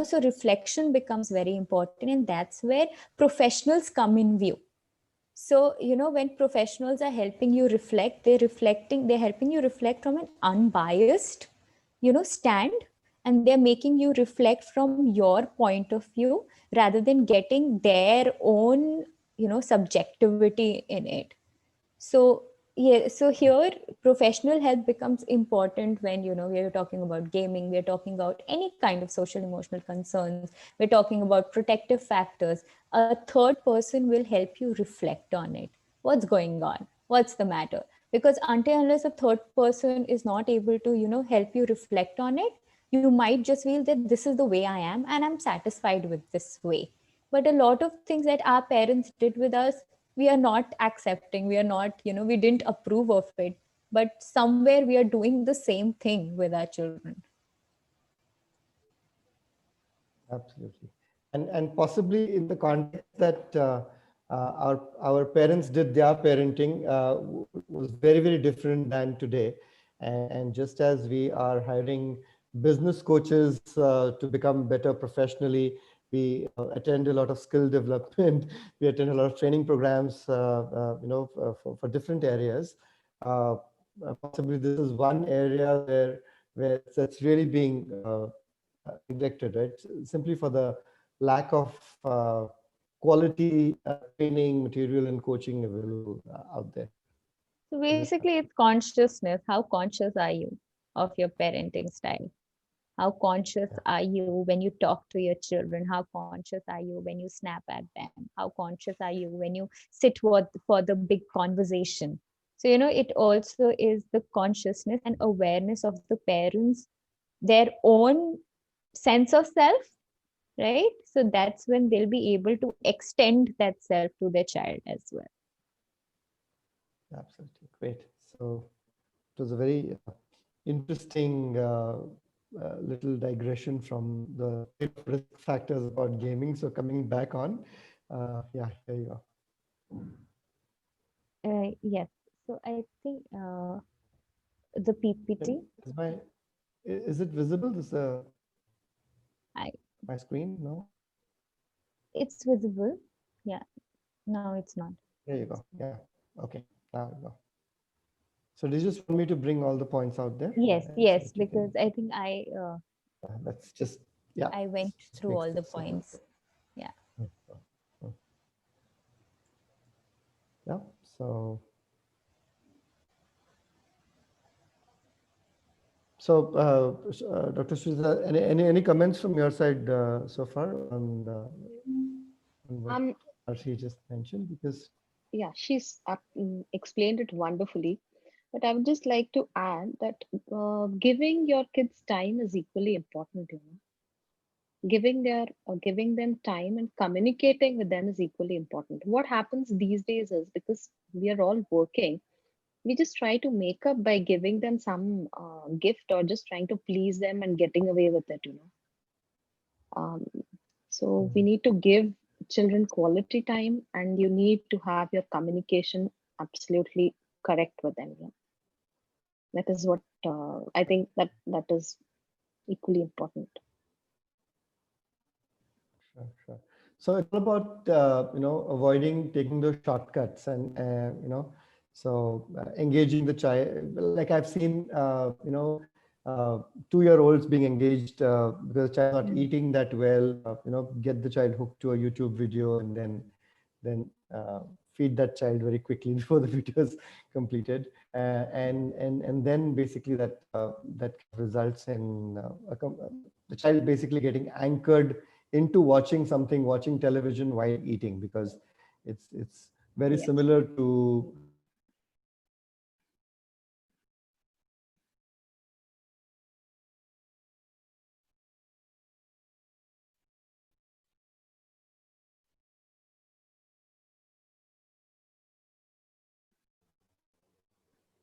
So reflection becomes very important, and that's where professionals come in view. So when professionals are helping you reflect, they're helping you reflect from an unbiased, stand, and they're making you reflect from your point of view, rather than getting their own, subjectivity in it. So yeah, so here professional help becomes important when, we're talking about gaming, we're talking about any kind of social emotional concerns, we're talking about protective factors. A third person will help you reflect on it. What's going on? What's the matter? Because until unless a third person is not able to, help you reflect on it, you might just feel that this is the way I am and I'm satisfied with this way. But a lot of things that our parents did with us, we are not accepting, we are not, we didn't approve of it, but somewhere we are doing the same thing with our children. Absolutely. And possibly in the context that our parents did their parenting was very, very different than today. And just as we are hiring business coaches to become better professionally, we attend a lot of skill development, we attend a lot of training programs, for different areas. Possibly this is one area where that's really being neglected, right? Simply for the lack of quality training material and coaching available out there. So Is it? basically it's consciousness. How conscious are you of your parenting style? How conscious Yeah. are you when you talk to your children? How conscious are you when you snap at them? How conscious are you when you sit for the big conversation? So, it also is the consciousness and awareness of the parents, their own sense of self, right? So that's when they'll be able to extend that self to their child as well. Absolutely. Great. So it was a very interesting little digression from the risk factors about gaming. So coming back on, yeah, here you go. Yes. So I think the PPT, Is my is it visible? Is I my screen? No. it's visible. Yeah. No, it's not. There you go. Yeah. Okay. Now we go. So did you just want me to bring all the points out there Yes, so yes, that you because can? I think Let's just yeah. I went Just through makes all the this simple. points. Yeah. Mm. Yeah. So Dr. Sridhar, any comments from your side so far on what Um, Arshi just mentioned? Because yeah, she's explained it wonderfully. But I would just like to add that giving your kids time is equally important. Giving them time and communicating with them is equally important. What happens these days is, because we are all working, we just try to make up by giving them some gift, or just trying to please them and getting away with it. um, so we need to give children quality time, and you need to have your communication absolutely correct with them. That is what I think that is equally important. sure, sure. So it's all about avoiding taking those shortcuts and engaging the child. Like I've seen 2-year-olds being engaged because the child not eating that well. Get the child hooked to a YouTube video and then feed that child very quickly before the video is completed, and then basically that results in the child basically getting anchored into watching television while eating, because it's very Yes. similar to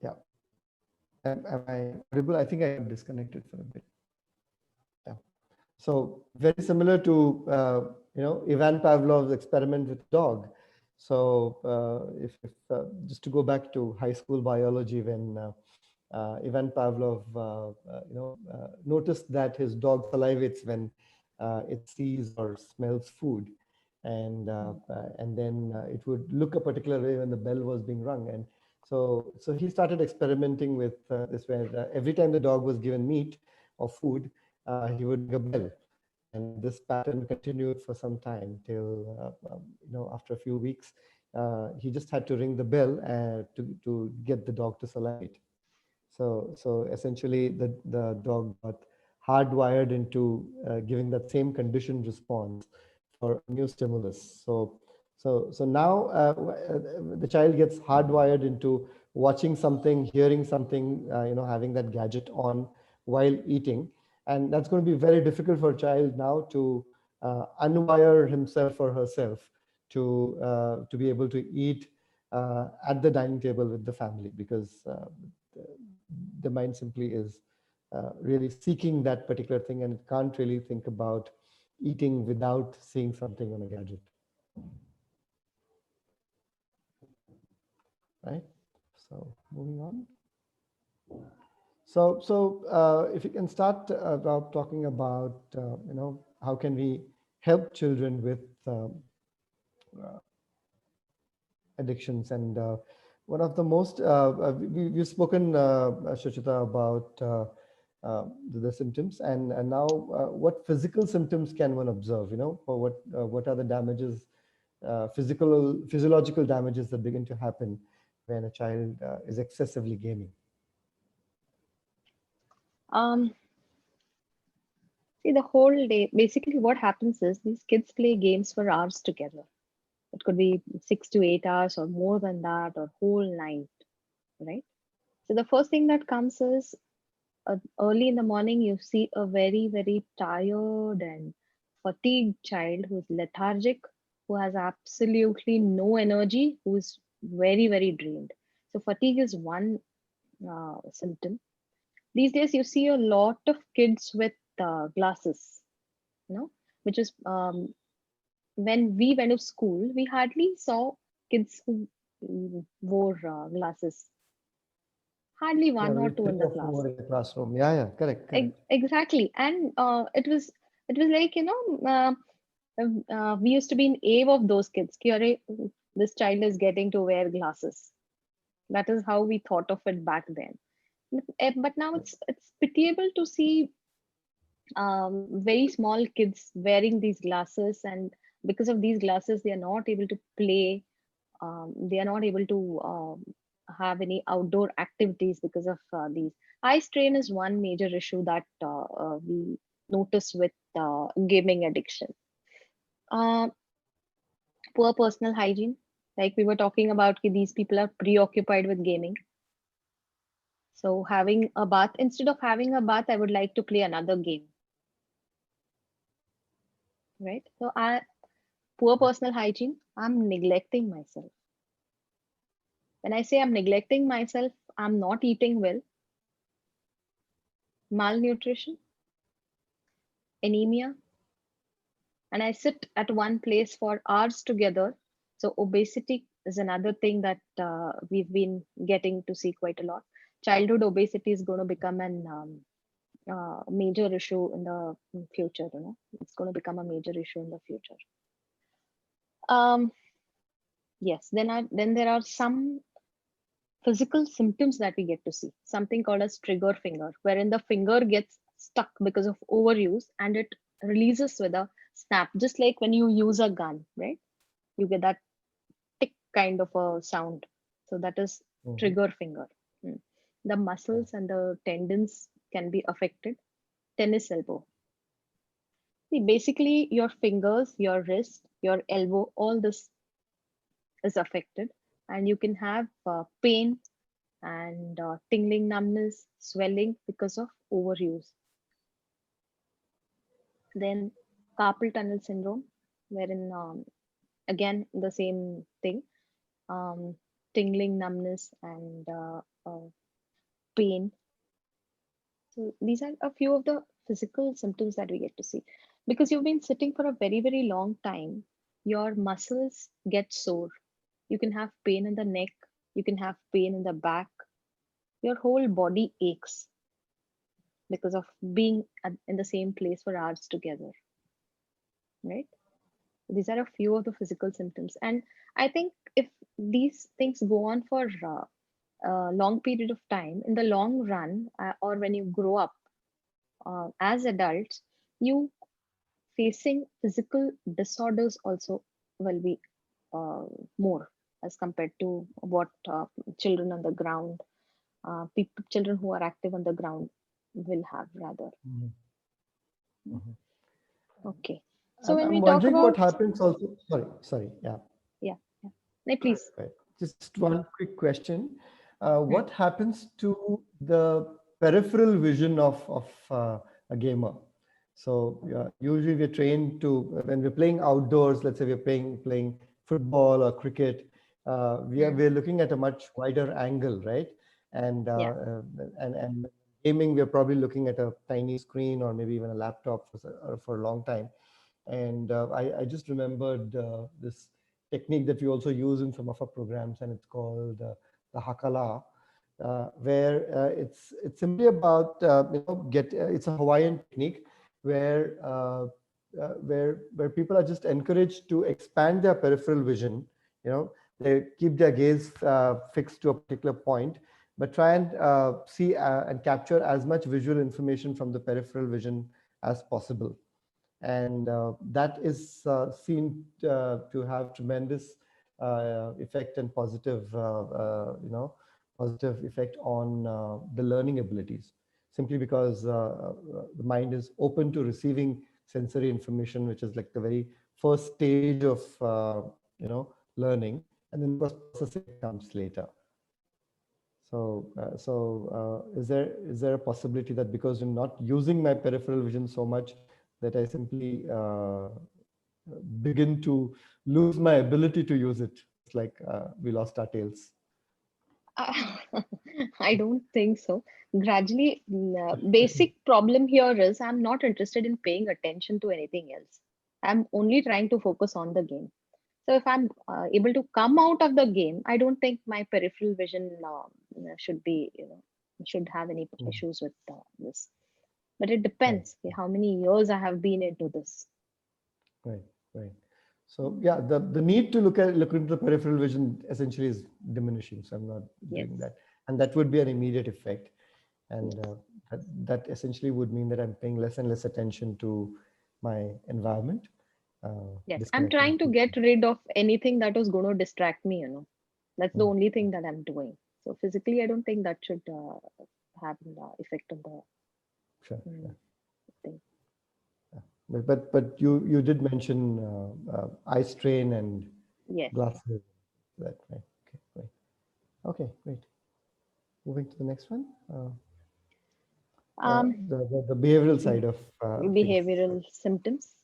yeah. Am I audible? I think I got disconnected for a bit. Yeah. So very similar to Ivan Pavlov's experiment with dog. So if just to go back to high school biology, when Ivan Pavlov noticed that his dog salivates when it sees or smells food, and then it would look a particular way when the bell was being rung, and so he started experimenting with this, where every time the dog was given meat or food, he would ring a bell. And this pattern continued for some time till, after a few weeks, he just had to ring the bell to get the dog to salivate. So essentially, the dog got hardwired into giving that same conditioned response for a new stimulus. So now the child gets hardwired into watching something, hearing something, having that gadget on while eating, and that's going to be very difficult for a child now to unwire himself or herself to be able to eat at the dining table with the family, because the mind simply is really seeking that particular thing, and it can't really think about eating without seeing something on a gadget, right? So moving on. So if you can start about talking about how can we help children with uh, addictions, and one of the most we've spoken, Shachita, about the symptoms, and now what physical symptoms can one observe, or what are the damages, physiological damages that begin to happen when a child is excessively gaming. um See, the whole day, basically what happens is these kids play games for hours together. It could be 6 to 8 hours or more than that, or whole night, right? So the first thing that comes is early in the morning, you see a very, very tired and fatigued child who's lethargic, who has absolutely no energy, who's very, very drained. So, fatigue is one symptom. These days, you see a lot of kids with glasses, you know, which is when we went to school, we hardly saw kids who wore glasses, hardly Yeah, one or maybe two three in the or class. four in the classroom. Yeah, yeah, correct, correct. Exactly, and it was like, we used to be in awe of those kids. कि अरे, this child is getting to wear glasses. That is how we thought of it back then. But now it's pitiable to see very small kids wearing these glasses, and because of these glasses, they are not able to play. They are not able to have any outdoor activities because of these. Eye strain is one major issue that we notice with gaming addiction. Uh, Poor personal hygiene, like we were talking about, ki these people are preoccupied with gaming. So having a bath, instead of having a bath, I would like to play another game, right? So I poor personal hygiene, I'm neglecting myself. When I say I'm neglecting myself, I'm not eating well, malnutrition, anemia, and I sit at one place for hours together. So obesity is another thing that we've been getting to see quite a lot. Childhood obesity is going to become an major issue in the future. It's going to become a major issue in the future. Um, yes. Then there are some physical symptoms that we get to see. Something called as trigger finger, wherein the finger gets stuck because of overuse and it releases with a snap, just like when you use a gun, right? You get that tick kind of a sound. So that is Mhm. trigger finger. Mm. The muscles and the tendons can be affected. Tennis elbow. See, basically, your fingers, your wrist, your elbow, all this is affected, and you can have pain and tingling, numbness, swelling because of overuse. Then carpal tunnel syndrome, wherein again the same thing, um, tingling, numbness, and pain. So these are a few of the physical symptoms that we get to see. Because you've been sitting for a very, very long time, your muscles get sore. You can have pain in the neck, you can have pain in the back, your whole body aches because of being in the same place for hours together, right? These are a few of the physical symptoms. And I think if these things go on for a long period of time, in the long run, or when you grow up as adults, you facing physical disorders also will be uh, more as compared to what children on the ground, children who are active on the ground will have rather. Mhm. Mhm. Okay. So I'm, when I'm we talk wondering what about, happens also. Sorry, yeah. yeah, yeah. No, Right, please. right. Just one quick question. Hmm. What happens to the peripheral vision of a gamer? So usually we're trained to, when we're playing outdoors, let's say we're playing football or cricket, Hmm. we're looking at a much wider angle, right? And Yeah. and gaming, we're probably looking at a tiny screen or maybe even a laptop for a long time. And I just remembered this technique that we also use in some of our programs, and it's called the Hakala, where it's simply about it's a Hawaiian technique where people are just encouraged to expand their peripheral vision. They keep their gaze fixed to a particular point, but try and see and capture as much visual information from the peripheral vision as possible. And that is seen to have tremendous effect and positive effect on the learning abilities, simply because the mind is open to receiving sensory information, which is like the very first stage of learning, and then of course processing comes later. So is there a possibility that because I'm not using my peripheral vision so much, that I simply begin to lose my ability to use it, just like we lost our tails. I don't think so. Gradually, basic problem here is I'm not interested in paying attention to anything else. I'm only trying to focus on the game. So if I'm able to come out of the game, I don't think my peripheral vision should be, should have any Mm. issues with this. But it Right, depends how many years I have been into this. right, right. So yeah, the need to look into the peripheral vision essentially is diminishing. So I'm not Yes, doing that, and that would be an immediate effect, and yes, that essentially would mean that I'm paying less and less attention to my environment, yes. I'm disconnecting trying to from. get rid of anything that was going to distract me. That's the Mm. only thing that I'm doing. So physically, I don't think that should have an effect on the Sure. Yeah. thing. But you did mention eye strain and Yes. glasses. That right? Okay, great. Okay, great. Moving to the next one. Um, The behavioral side of things. behavioral symptoms.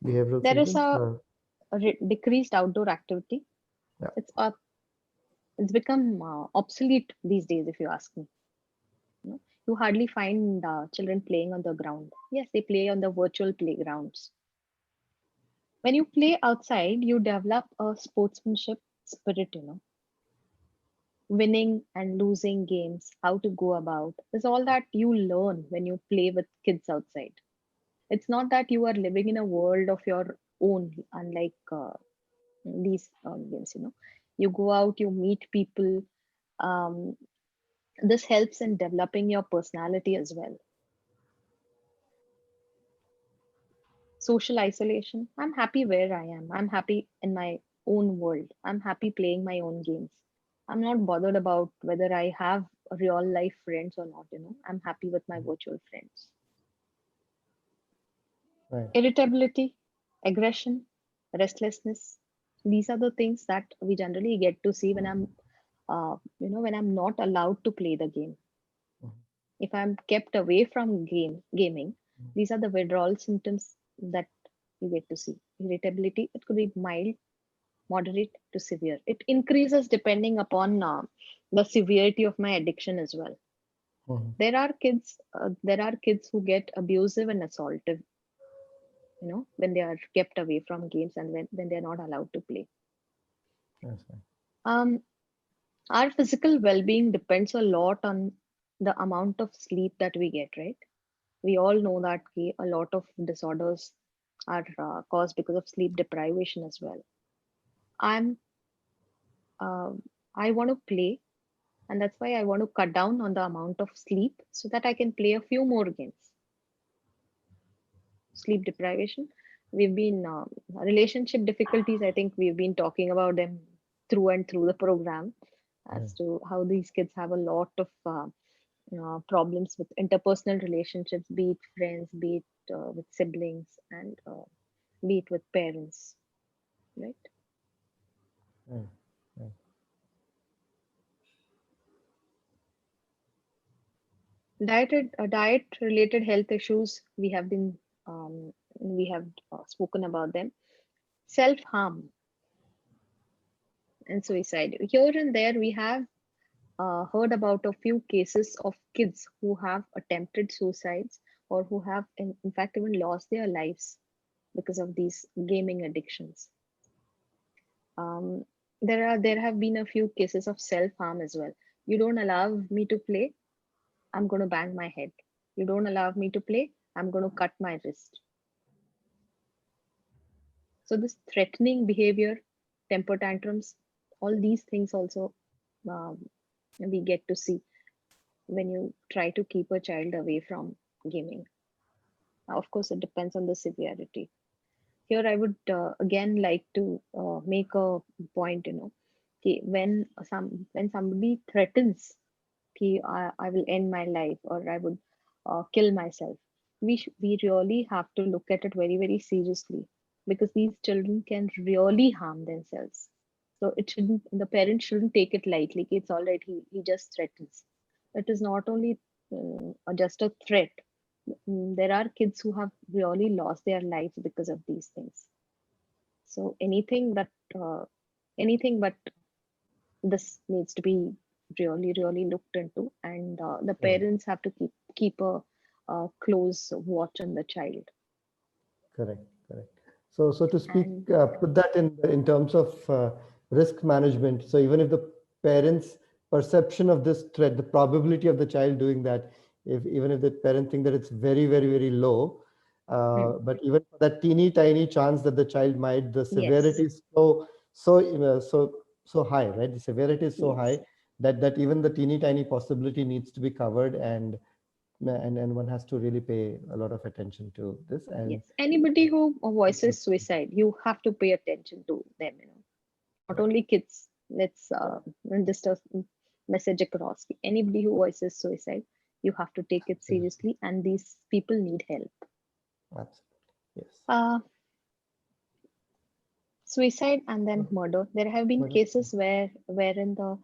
Behavioral There is symptoms. a decreased outdoor activity. Yeah. It's it's become obsolete these days, if you ask me. You know, you hardly find children playing on the ground. Yes, they play on the virtual playgrounds. When you play outside, you develop a sportsmanship spirit. Winning and losing games, how to go about, is all that you learn when you play with kids outside. It's not that you are living in a world of your own, unlike these games. You go out, you meet people. Um, this helps in developing your personality as well. Social isolation. I'm happy where I am. I'm happy in my own world. I'm happy playing my own games. I'm not bothered about whether I have real life friends or not. I'm happy with my virtual friends. Right. Irritability, aggression, restlessness. These are the things that we generally get to see when when I'm not allowed to play the game. Mhm. If I'm kept away from gaming, these are the withdrawal symptoms that you get to see. Irritability, it could be mild, moderate to severe. It increases depending upon the severity of my addiction as well. Mhm. There are kids who get abusive and assaultive, when they are kept away from games and when they're not allowed to play. That's right. Um, our physical well-being depends a lot on the amount of sleep that we get, right? We all know that a lot of disorders are caused because of sleep deprivation as well. I'm um I want to play, and that's why I want to cut down on the amount of sleep so that I can play a few more games. Sleep deprivation. We've been relationship difficulties. I think we've been talking about them through and through the program Right. as to how these kids have a lot of problems with interpersonal relationships, be it friends, be it with siblings, and be it with parents, right? Right. Right. Diet related health issues, we have spoken about them. Self harm and suicide. Here and there, we have heard about a few cases of kids who have attempted suicides or who have, in fact, even lost their lives because of these gaming addictions. Um, there have been a few cases of self harm as well. You don't allow me to play, I'm going to bang my head. You don't allow me to play, I'm going to cut my wrist. So this threatening behavior, temper tantrums, all these things also um, we get to see when you try to keep a child away from gaming. Now, of course, it depends on the severity. Here, I would again like to make a point. Okay, when somebody threatens, okay, I will end my life or I would kill myself, we really have to look at it very very seriously, because these children can really harm themselves. So the parent shouldn't take it lightly. Okay, it's all right. He just threatens. It is not only just a threat. there are kids who have really lost their lives because of these things. So uh, anything but this needs to be really looked into, and the Correct. parents have to keep a close watch on the child. Correct. Correct. So to speak, And put that in terms of risk management. So even if the parents' perception of this threat, the probability of the child doing that, if even if the parent think that it's very, very, very low, hmm, but even for that teeny tiny chance that the child might, the yes, severity is so high, right? The severity is so yes, high that even the teeny tiny possibility needs to be covered, and one has to really pay a lot of attention to this. And yes. Anybody who voices suicide, you have to pay attention to them. Not only kids. Let's just a message across. Anybody who voices suicide, you have to take it seriously, and these people need help. absolutely, yes. Uh, Suicide and then murder. There have been But cases wherein the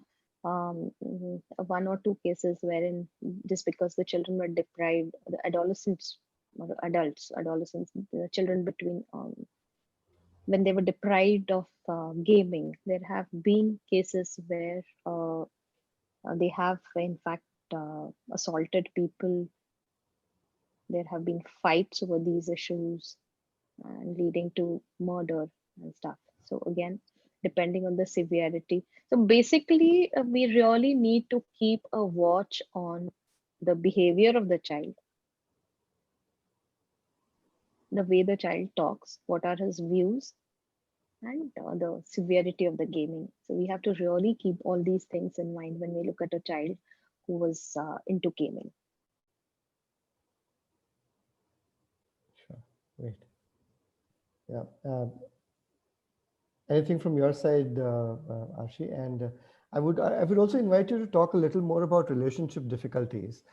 one or two cases wherein just because the children were deprived, the adolescents or adolescents, the children between when they were deprived of gaming, there have been cases where they have in fact assaulted people. There have been fights over these issues and leading to murder and stuff. So again, depending on the severity. So basically, we really need to keep a watch on the behavior of the child, the way the child talks, what are his views, and the severity of the gaming. So we have to really keep all these things in mind when we look at a child who was into gaming. sure, great. Yeah. Anything from your side, Arshi? And I would also invite you to talk a little more about relationship difficulties,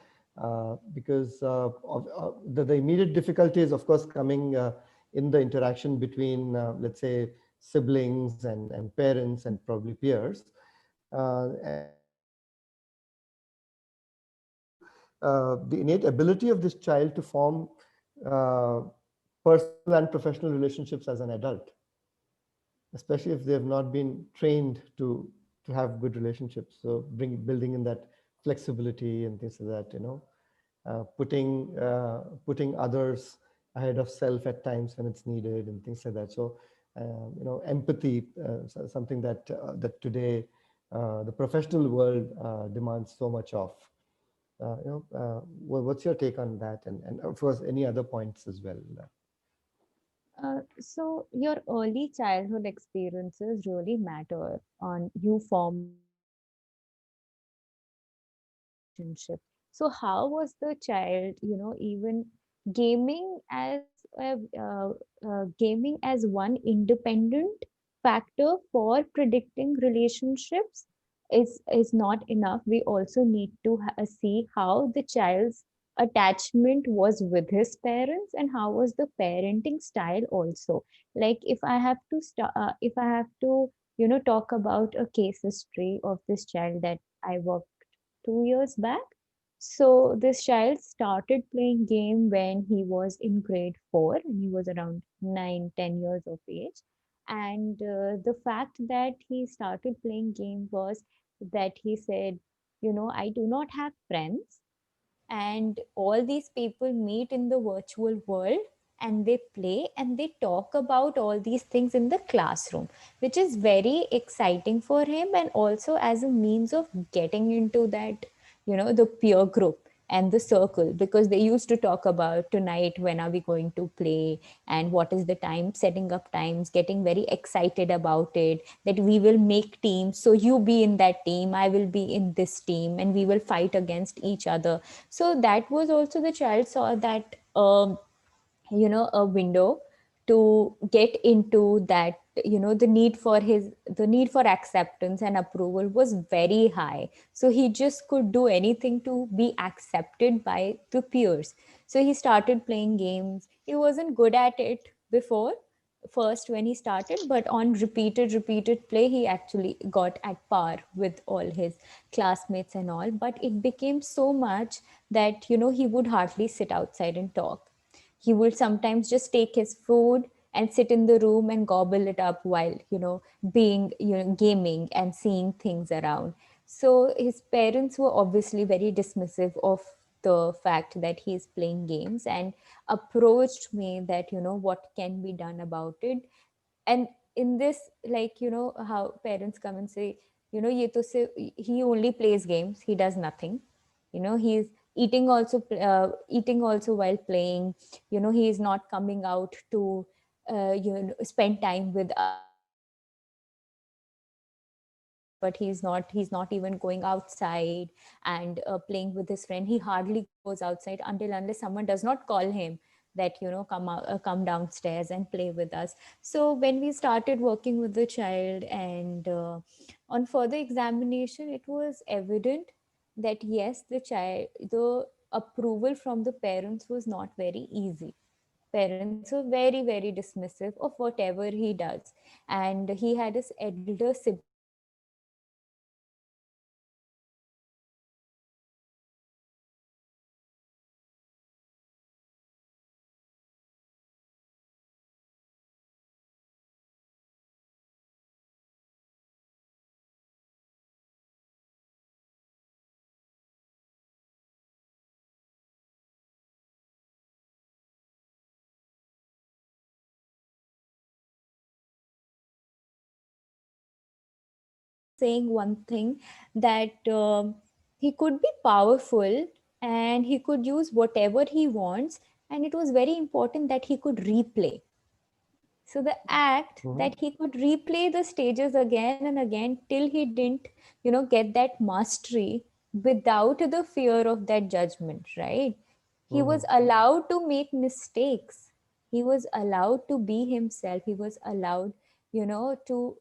because the immediate difficulty is, of course, coming in the interaction between, let's say, siblings and parents and probably peers. The innate ability of this child to form uh, personal and professional relationships as an adult, especially if they have not been trained to have good relationships. So building in that flexibility and things like that, putting others ahead of self at times when it's needed and things like that. So empathy, something that today the professional world demands so much of. What's your take on that, and of course any other points as well? So your early childhood experiences really matter on you forming relationship. So how was the child, even gaming as gaming as one independent factor for predicting relationships is not enough. We also need to see how the child's attachment was with his parents and how was the parenting style also. Like if I have to talk about a case history of this child that I worked 2 years back. So this child started playing game when he was in grade 4 and he was around 9, 10 years of age. And the fact that he started playing game was that he said, I do not have friends, and all these people meet in the virtual world and they play and they talk about all these things in the classroom, which is very exciting for him, and also as a means of getting into that the peer group and the circle, because they used to talk about tonight when are we going to play and what is the time, setting up times, getting very excited about it, that we will make teams, so you be in that team, I will be in this team, and we will fight against each other. So that was also, the child saw that a window to get into that, the need for acceptance and approval was very high, so he just could do anything to be accepted by the peers. So he started playing games. He wasn't good at it before, first when he started, but on repeated play, he actually got at par with all his classmates and all. But it became so much that, he would hardly sit outside and talk. He would sometimes just take his food and sit in the room and gobble it up while, being, gaming and seeing things around. So his parents were obviously very dismissive of the fact that he's playing games, and approached me that, what can be done about it. And in this, like, how parents come and say, ye to se, he only plays games, he does nothing. He's eating also while playing. He is not coming out to spend time with others. But he's not even going outside and playing with his friend. He hardly goes outside until unless someone does not call him that, come downstairs and play with us. So when we started working with the child, and on further examination, it was evident that yes, the approval from the parents was not very easy. Parents were very, very dismissive of whatever he does. And he had his elder sibling who saying one thing, that he could be powerful and he could use whatever he wants, and it was very important that he could replay. So the act Mhm. that he could replay the stages again and again till he didn't, get that mastery without the fear of that judgment, right? He was Mhm. allowed to make mistakes. He was allowed to be himself. He was allowed, to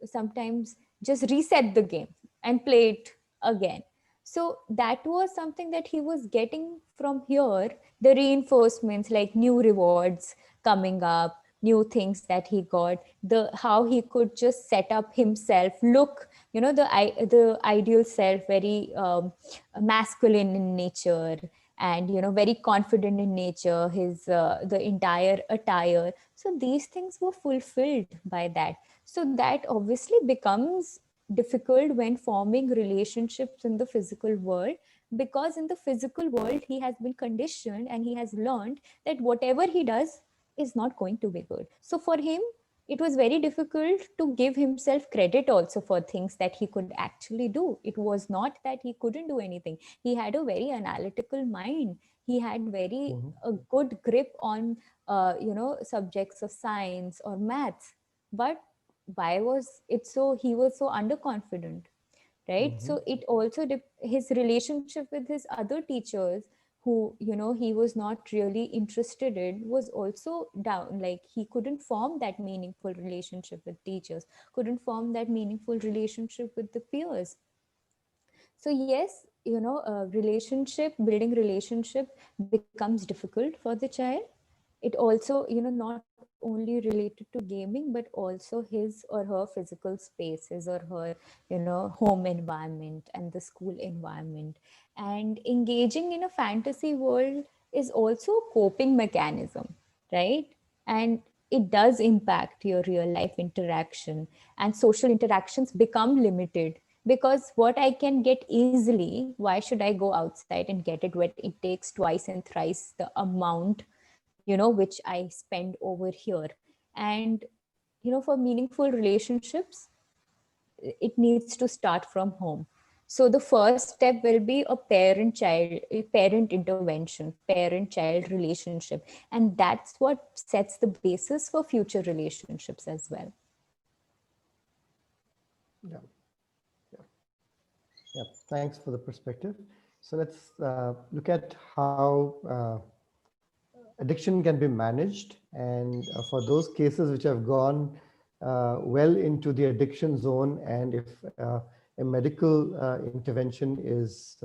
sometimes just reset the game and play it again. So that was something that he was getting from here, the reinforcements, like new rewards coming up, new things that he got, the how he could just set up himself, look, the ideal self, very masculine in nature, and very confident in nature, his the entire attire. So these things were fulfilled by that. So that obviously becomes difficult when forming relationships in the physical world, because in the physical world he has been conditioned and he has learned that whatever he does is not going to be good. So for him, it was very difficult to give himself credit also for things that he could actually do. It was not that he couldn't do anything. He had a very analytical mind. He had very Mhm. a good grip on subjects of science or maths. But why was it so he was so underconfident, right? Mhm. So it also his relationship with his other teachers, who he was not really interested in, was also down. Like, he couldn't form that meaningful relationship with teachers, couldn't form that meaningful relationship with the peers. So yes, building relationship becomes difficult for the child. It also, not only related to gaming, but also his or her physical spaces, or her home environment and the school environment. And engaging in a fantasy world is also a coping mechanism, right? And it does impact your real life interaction, and social interactions become limited, because what I can get easily, why should I go outside and get it when it takes twice and thrice the amount, which I spend over here. And for meaningful relationships, it needs to start from home. So the first step will be a parent intervention, parent child relationship, and that's what sets the basis for future relationships as well. Yeah. Yeah. Yeah. Thanks for the perspective. So let's look at how addiction can be managed. And for those cases which have gone well into the addiction zone, and if a medical intervention is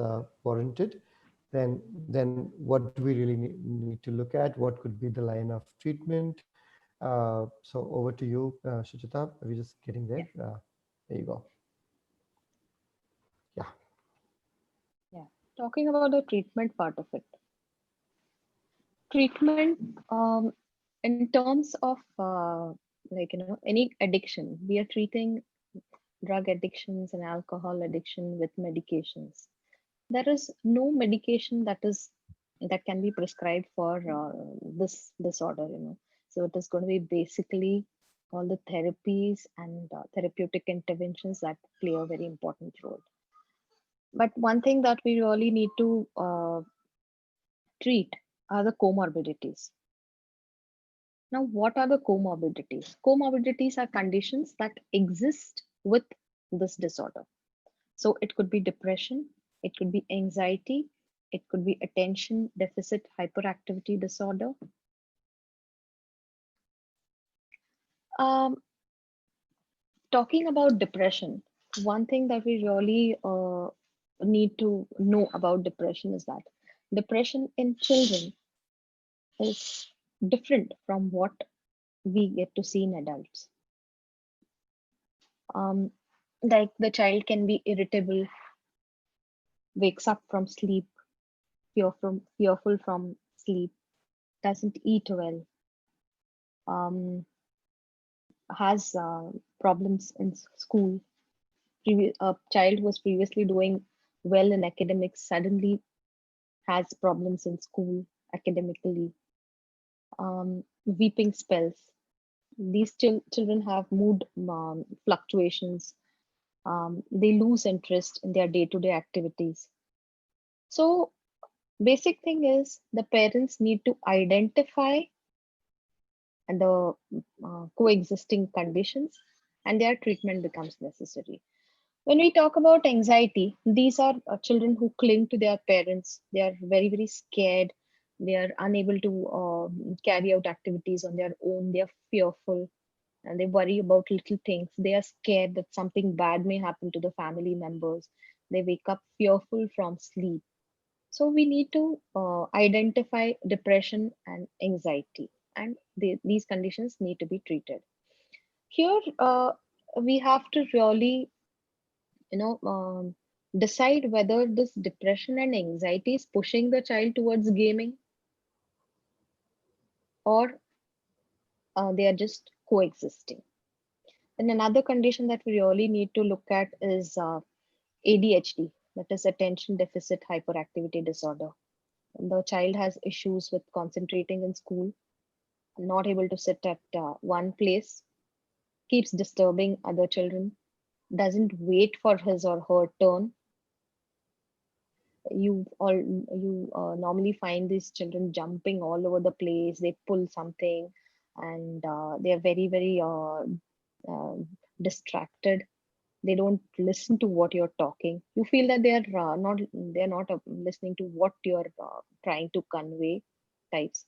warranted, then what do we really need to look at? What could be the line of treatment? So over to you, Shuchita. We're just getting there. Yeah, There you go. Yeah. yeah. Talking about the treatment part of it. Treatment, in terms of any addiction, we are treating drug addictions and alcohol addiction with medications. There is no medication that can be prescribed for this disorder, so it is going to be basically all the therapies and therapeutic interventions that play a very important role. But one thing that we really need to treat are the comorbidities. Now, what are the comorbidities? Comorbidities are conditions that exist with this disorder. So it could be depression, it could be anxiety, it could be attention deficit hyperactivity disorder. Um, Talking about depression, one thing that we really need to know about depression is that depression in children is different from what we get to see in adults. Um, like the child can be irritable, wakes up from sleep, fearful from sleep, doesn't eat well, um, has problems in school. A child who was previously doing well in academics suddenly has problems in school academically. Weeping spells. These children have mood fluctuations. They lose interest in their day-to-day activities. So, basic thing is the parents need to identify the coexisting conditions, and their treatment becomes necessary. When we talk about anxiety, these are children who cling to their parents. They are very, very scared. They are unable to carry out activities on their own. They are fearful and they worry about little things. They are scared that something bad may happen to the family members. They wake up fearful from sleep. So we need to identify depression and anxiety, and these conditions need to be treated. Here, we have to really, you know, decide whether this depression and anxiety is pushing the child towards gaming, or they are just coexisting. And another condition that we really need to look at is ADHD, that is attention deficit hyperactivity disorder. And the child has issues with concentrating in school, not able to sit at one place, keeps disturbing other children, doesn't wait for his or her turn. You normally find these children jumping all over the place. They pull something, and they are very, very uh, distracted. They don't listen to what you're talking. You feel that they're not listening to what you're trying to convey, types.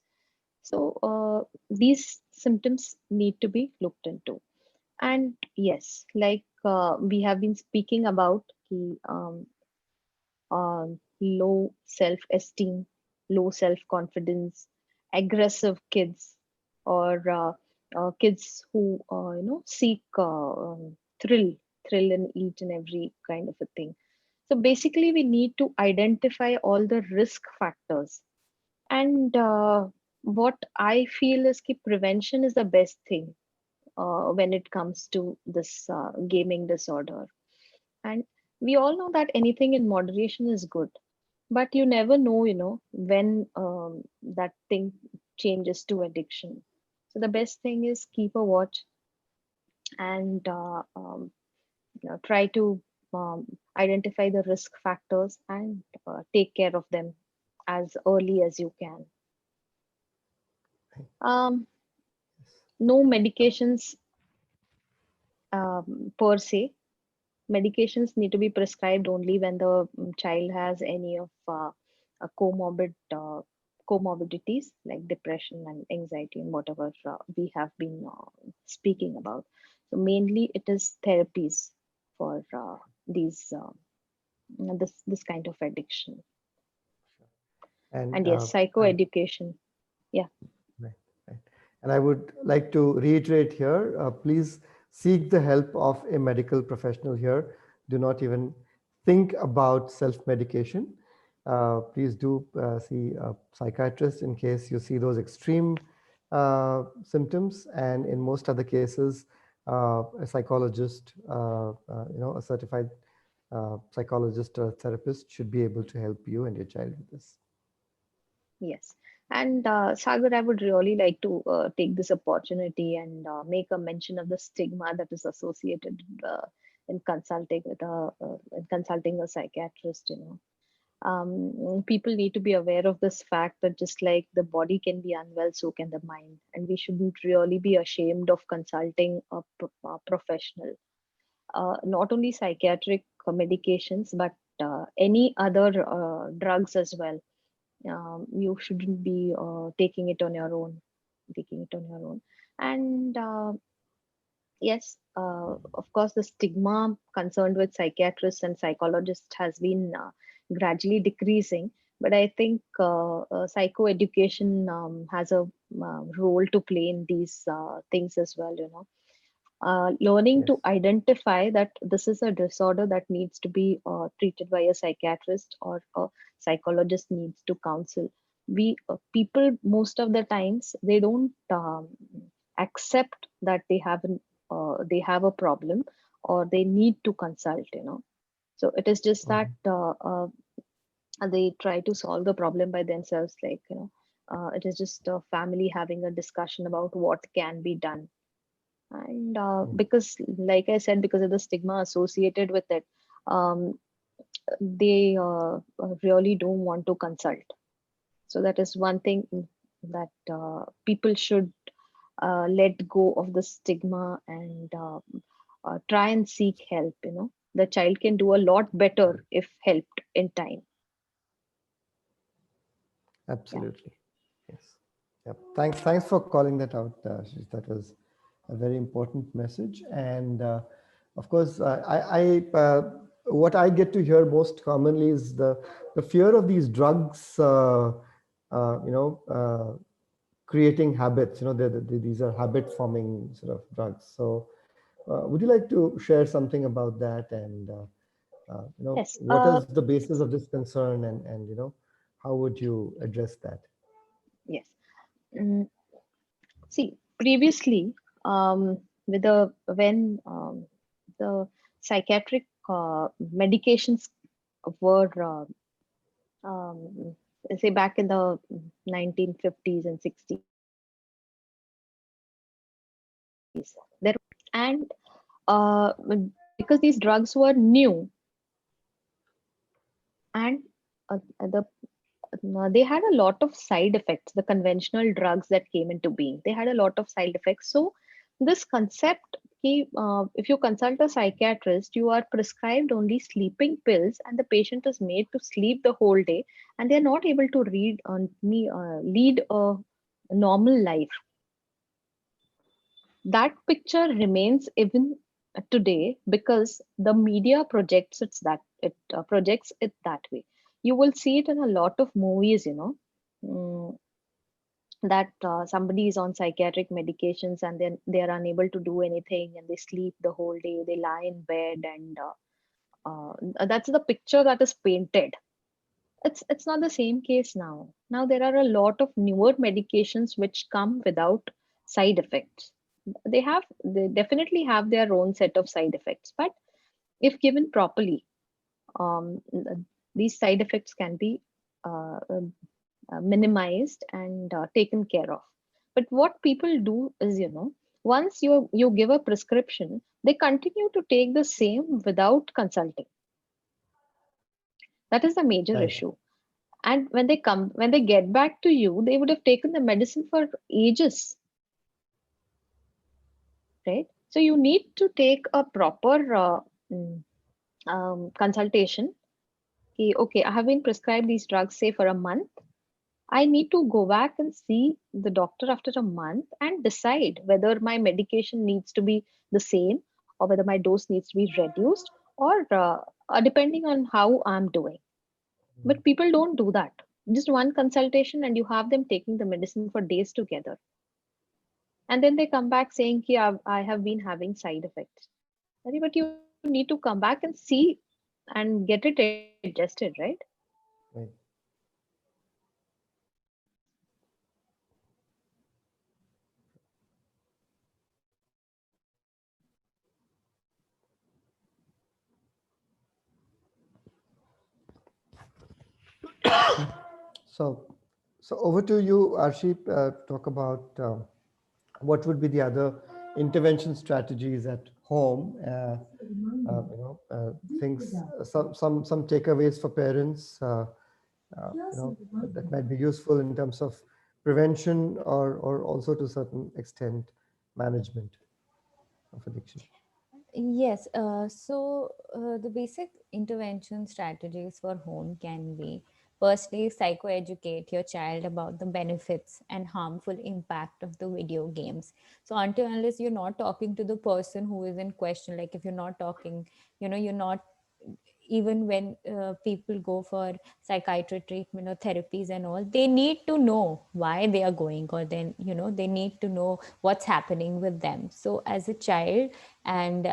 So these symptoms need to be looked into. And yes, like we have been speaking about the low self-esteem, low self-confidence, aggressive kids, or kids who seek thrill, thrill in each and every kind of a thing. So basically, we need to identify all the risk factors. And what I feel is that prevention is the best thing when it comes to this gaming disorder. And we all know that anything in moderation is good, but you never know, when that thing changes to addiction. So the best thing is keep a watch and try to identify the risk factors and take care of them as early as you can. Um, no medications per se. Medications need to be prescribed only when the child has any of a comorbidities like depression and anxiety and whatever we have been speaking about. So mainly it is therapies for these this kind of addiction. And And yes, I psychoeducation. Yeah. right, right. And I would like to reiterate here, please seek the help of a medical professional here. Do not even think about self-medication. Please do see a psychiatrist in case you see those extreme symptoms. And in most other cases, a psychologist, a certified psychologist or therapist should be able to help you and your child with this. Yes. And Sagar, I would really like to take this opportunity and make a mention of the stigma that is associated in consulting a psychiatrist. People need to be aware of this fact that just like the body can be unwell, so can the mind, and we shouldn't really be ashamed of consulting a professional. Not only psychiatric medications, but any other drugs as well. You shouldn't be taking it on your own. And yes, of course, the stigma concerned with psychiatrists and psychologists has been gradually decreasing. But I think psychoeducation has a role to play in these things as well. Learning Yes. to identify that this is a disorder that needs to be treated by a psychiatrist, or a psychologist needs to counsel. We people, most of the times, they don't accept that they have a problem, or they need to consult. So it is just that Mhm. they try to solve the problem by themselves, like, it is just a family having a discussion about what can be done. And Mhm. because, like I said, because of the stigma associated with it, um, they really don't want to consult. So that is one thing that people should let go of the stigma, and try and seek help. The child can do a lot better if helped in time. Yeah. Absolutely. Yes. Yep. Thanks for calling that out, Ashish. That was a very important message. And of course, what I get to hear most commonly is the fear of these drugs, uh, you know, uh, creating habits. These are habit forming sort of drugs. So, would you like to share something about that? And Yes. what is the basis of this concern, and how would you address that? Yes. Mm, See, previously, with the when the psychiatric medications were um, say back in the 1950s and 60s, there, and because these drugs were new, and the they had a lot of side effects. The conventional drugs that came into being, they had a lot of side effects. So this concept, if you consult a psychiatrist, you are prescribed only sleeping pills, and the patient is made to sleep the whole day, and they are not able to lead a normal life. That picture remains even today, because the media projects it that way. You will see it in a lot of movies, mm, that somebody is on psychiatric medications, and then they are unable to do anything, and they sleep the whole day, they lie in bed, and that's the picture that is painted. It's not the same case now. Now there are a lot of newer medications which come without side effects. They definitely have their own set of side effects, but if given properly, um, these side effects can be minimized and taken care of. But what people do is, once you give a prescription, they continue to take the same without consulting. That is the major Right. issue. And when they get back to you, they would have taken the medicine for ages, right? So you need to take a proper mm, consultation. Okay, I have been prescribed these drugs, say, for a month. I need to go back and see the doctor after a month and decide whether my medication needs to be the same, or whether my dose needs to be reduced, or depending on how I'm doing. But people don't do that. Just one consultation, and you have them taking the medicine for days together. And then they come back saying, ki, I have been having side effects. I think, but you need to come back and see and get it adjusted, right? Right. So, so over to you, Arship. Talk about what would be the other intervention strategies at home. Things, some takeaways for parents. That might be useful in terms of prevention or also to certain extent management of addiction. Yes, the basic intervention strategies for home can be firstly, psychoeducate your child about the benefits and harmful impact of the video games. So, until unless you're not talking to the person who is in question, like if you're not talking, you're not, even when people go for psychiatric treatment or therapies and all, they need to know why they are going, or then they need to know what's happening with them. So as a child, and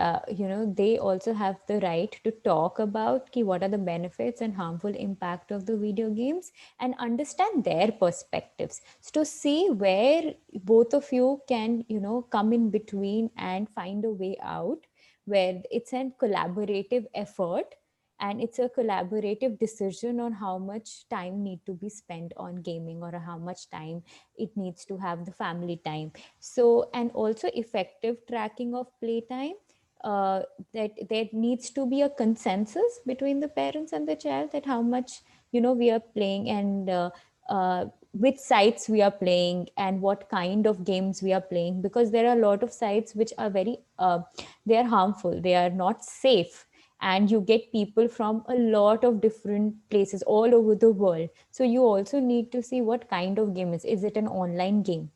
they also have the right to talk about what are the benefits and harmful impact of the video games, and understand their perspectives, so to see where both of you can come in between and find a way out, where it's a collaborative effort, and it's a collaborative decision on how much time need to be spent on gaming, or how much time it needs to have the family time. So, and also effective tracking of playtime, that there needs to be a consensus between the parents and the child, that how much we are playing, and which sites we are playing, and what kind of games we are playing, because there are a lot of sites which are very they are harmful, they are not safe, and you get people from a lot of different places all over the world. So you also need to see what kind of game is it an online game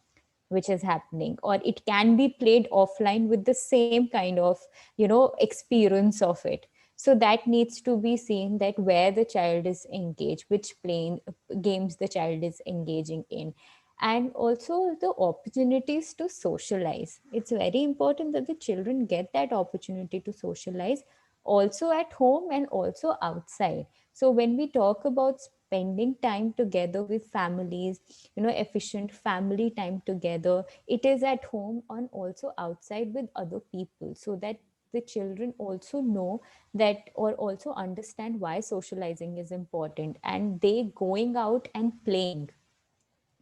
which is happening, or it can be played offline with the same kind of experience of it. So that needs to be seen, that where the child is engaged, which playing games the child is engaging in, and also the opportunities to socialize. It's very important that the children get that opportunity to socialize, also at home and also outside. So when we talk about spending time together with families, efficient family time together, it is at home and also outside with other people, so that the children also know that, or also understand why socializing is important, and they going out and playing,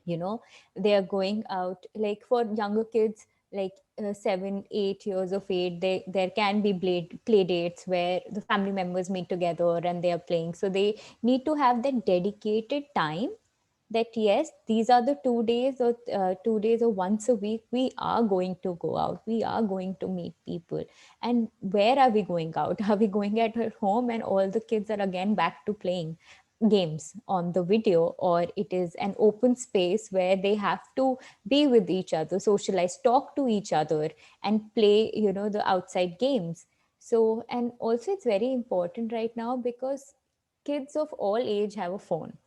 they are going out, like for younger kids, like 7 8 years of age, there can be play dates where the family members meet together and they are playing. So they need to have that dedicated time, that yes, these are the 2 days, or 2 days or once a week we are going to go out, we are going to meet people. And where are we going out? Are we going at her home and all the kids are again back to playing games on the video, or it is an open space where they have to be with each other, socialize, talk to each other, and play the outside games. So, and also it's very important right now, because kids of all age have a phone.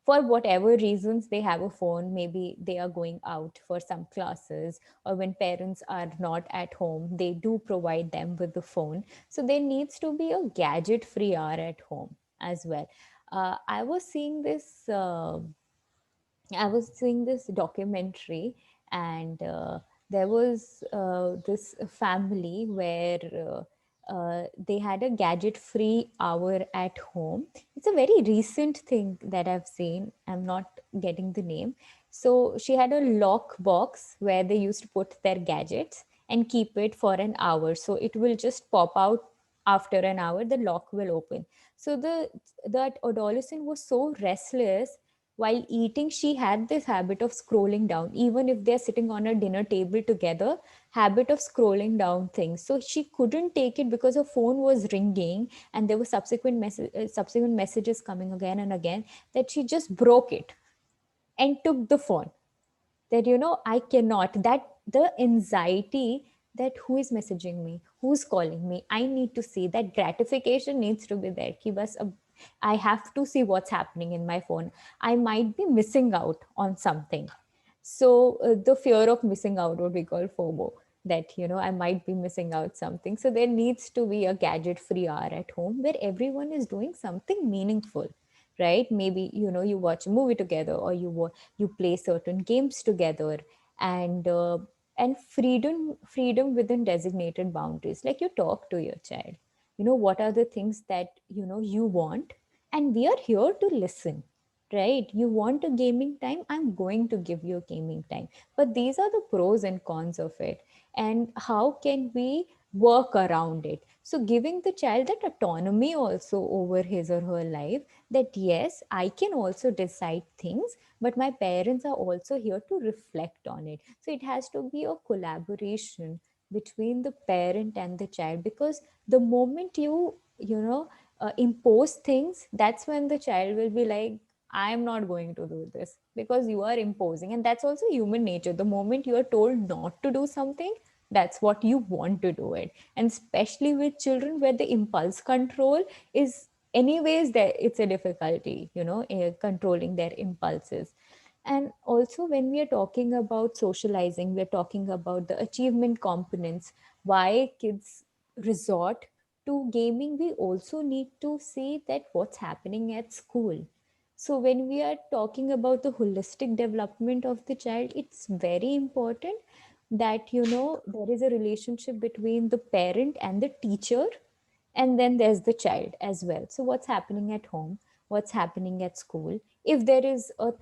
For whatever reasons they have a phone, maybe they are going out for some classes, or when parents are not at home, they do provide them with the phone. So there needs to be a gadget free hour at home as well. I was seeing this documentary, and there was this family where they had a gadget free hour at home. It's a very recent thing that I've seen. I'm not getting the name. So she had a lock box where they used to put their gadgets and keep it for an hour. So it will just pop out after an hour, the lock will open. So that adolescent was so restless. While eating, she had this habit of scrolling down, even if they're sitting on a dinner table together, habit of scrolling down things. So she couldn't take it because her phone was ringing, and there were subsequent messages coming again and again, that she just broke it and took the phone. That I cannot, that the anxiety, that who is messaging me, who's calling me, I need to see, that gratification needs to be there. I have to see what's happening in my phone. I might be missing out on something. So the fear of missing out, what we call FOMO, that I might be missing out something. So there needs to be a gadget free hour at home where everyone is doing something meaningful, right? Maybe you watch a movie together, or you play certain games together, and freedom within designated boundaries. Like, you talk to your child, what are the things that you want, and we are here to listen, right? You want a gaming time, I'm going to give you a gaming time, but these are the pros and cons of it, and how can we work around it. So giving the child that autonomy also over his or her life, that yes, I can also decide things, but my parents are also here to reflect on it. So it has to be a collaboration between the parent and the child, because the moment you impose things, that's when the child will be like, I'm not going to do this, because you are imposing. And that's also human nature. The moment you are told not to do something, that's what you want to do it. And especially with children, where the impulse control is anyways there, it's a difficulty, controlling their impulses. And also, when we are talking about socializing, we're talking about the achievement components, why kids resort to gaming. We also need to see that what's happening at school. So when we are talking about the holistic development of the child, it's very important that there is a relationship between the parent and the teacher, and then there's the child as well. So what's happening at home, what's happening at school. If there is a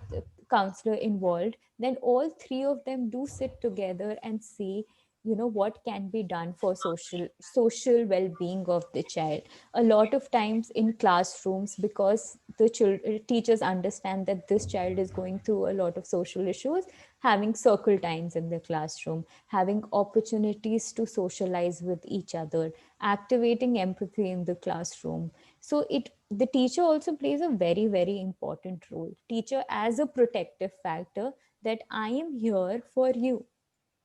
counselor involved, then all three of them do sit together and see what can be done for social well-being of the child. A lot of times in classrooms, because the teachers understand that this child is going through a lot of social issues, having circle times in the classroom, having opportunities to socialize with each other, activating empathy in the classroom. So the teacher also plays a very, very important role. Teacher as a protective factor, that I am here for you,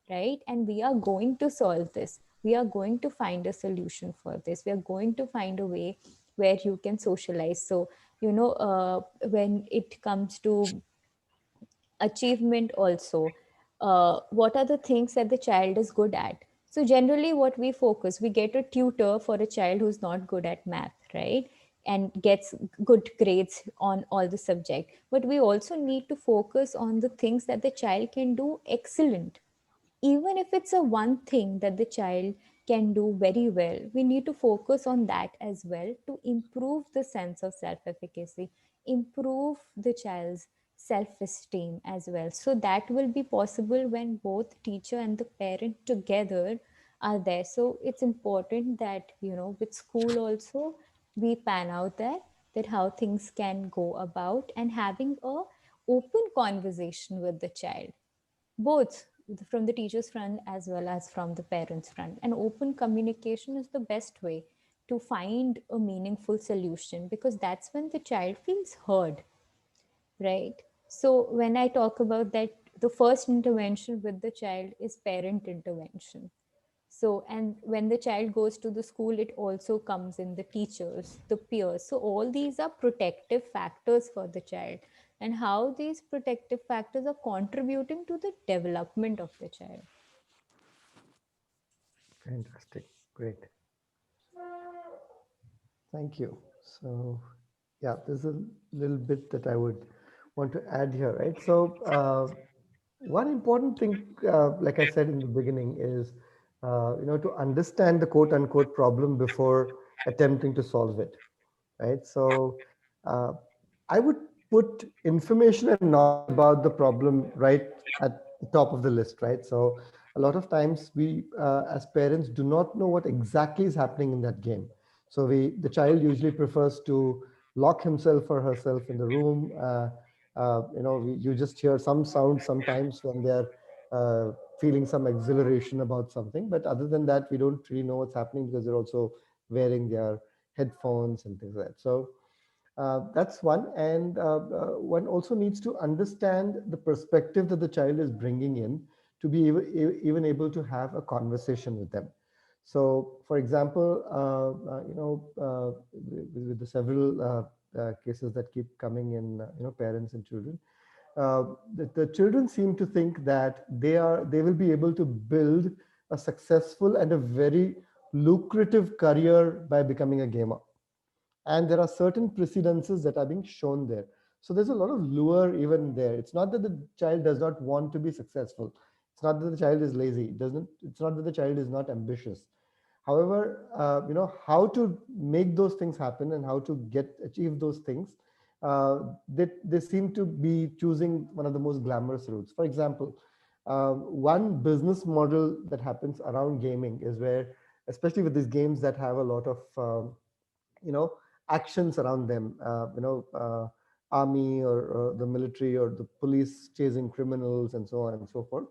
right? And we are going to solve this. We are going to find a solution for this. We are going to find a way where you can socialize. So, when it comes to achievement also, what are the things that the child is good at? So generally what we focus, we get a tutor for a child who's not good at math, right? And gets good grades on all the subject, but we also need to focus on the things that the child can do excellent. Even if it's a one thing that the child can do very well, we need to focus on that as well, to improve the sense of self efficacy, improve the child's self esteem as well. So that will be possible when both teacher and the parent together are there. So it's important that with school also, we pan out that how things can go about, and having a open conversation with the child, both from the teacher's front as well as from the parents' front. And open communication is the best way to find a meaningful solution, because that's when the child feels heard, right? So when I talk about that, the first intervention with the child is parent intervention. So, and when the child goes to the school, it also comes in the teachers, the peers. So all these are protective factors for the child, and how these protective factors are contributing to the development of the child. Fantastic. Great. Thank you. So, yeah, there's a little bit that I would want to add here, right? So, one important thing, like I said in the beginning, is to understand the quote unquote problem before attempting to solve it, right? So, uh, I would put information and knowledge about the problem right at the top of the list, right? So, a lot of times we, as parents, do not know what exactly is happening in that game. So, the child usually prefers to lock himself or herself in the room. You just hear some sound sometimes when they're feeling some exhilaration about something. But other than that, we don't really know what's happening, because they're also wearing their headphones and things like that. So that's one. And one also needs to understand the perspective that the child is bringing in, to be even able to have a conversation with them. So, for example, with the several cases that keep coming in, parents and children, the children seem to think that they will be able to build a successful and a very lucrative career by becoming a gamer. And there are certain precedences that are being shown there. So there's a lot of lure even there. It's not that the child does not want to be successful. It's not that the child is lazy. It's not that the child is not ambitious. However, how to make those things happen and how to achieve those things, they seem to be choosing one of the most glamorous routes. For example, one business model that happens around gaming is where, especially with these games that have a lot of you know actions around them, army or the military or the police chasing criminals and so on and so forth.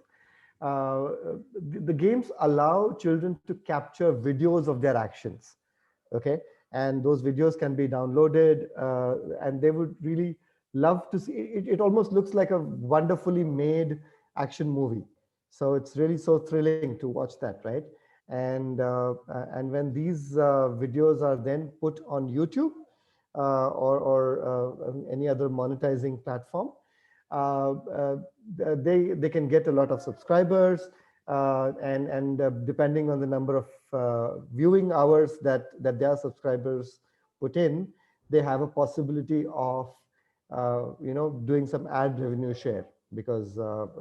The games allow children to capture videos of their actions. Okay, and those videos can be downloaded, and they would really love to see it. It almost looks like a wonderfully made action movie. So it's really so thrilling to watch that, right? And when these videos are then put on YouTube, or any other monetizing platform, uh, uh, they can get a lot of subscribers, and depending on the number of viewing hours that their subscribers put in, they have a possibility of doing some ad revenue share, because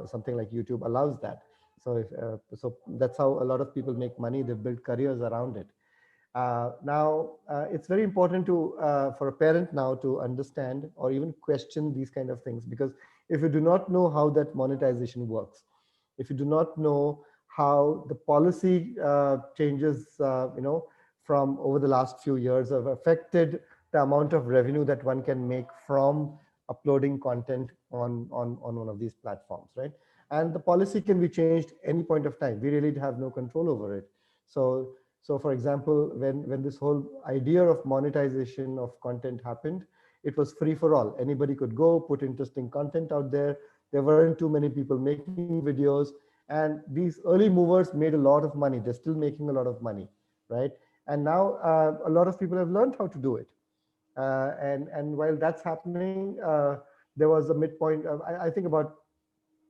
something like YouTube allows that. So that's how a lot of people make money. They build careers around it. Now, it's very important for a parent now to understand or even question these kind of things, because if you do not know how that monetization works, if you do not know how the policy changes, from over the last few years have affected the amount of revenue that one can make from uploading content on one of these platforms, right? And the policy can be changed any point of time. We really have no control over it. So for example, when this whole idea of monetization of content happened, it was free for all. Anybody could go put interesting content out there. There weren't too many people making videos, and these early movers made a lot of money. They're still making a lot of money, right? And now a lot of people have learned how to do it. And while that's happening, there was a midpoint. I think about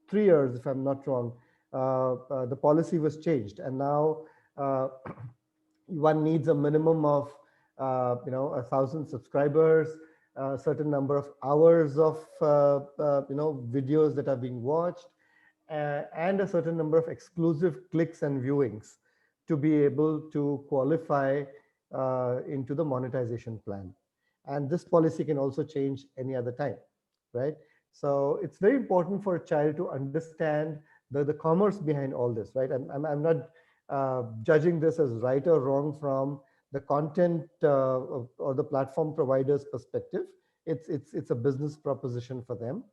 3 years, if I'm not wrong, the policy was changed, and now one needs a minimum of 1,000 subscribers, a certain number of hours of videos that are being watched, and a certain number of exclusive clicks and viewings to be able to qualify into the monetization plan. And this policy can also change any other time, right? So it's very important for a child to understand the commerce behind all this, right? I'm not judging this as right or wrong from the content or the platform provider's perspective. It's a business proposition for them,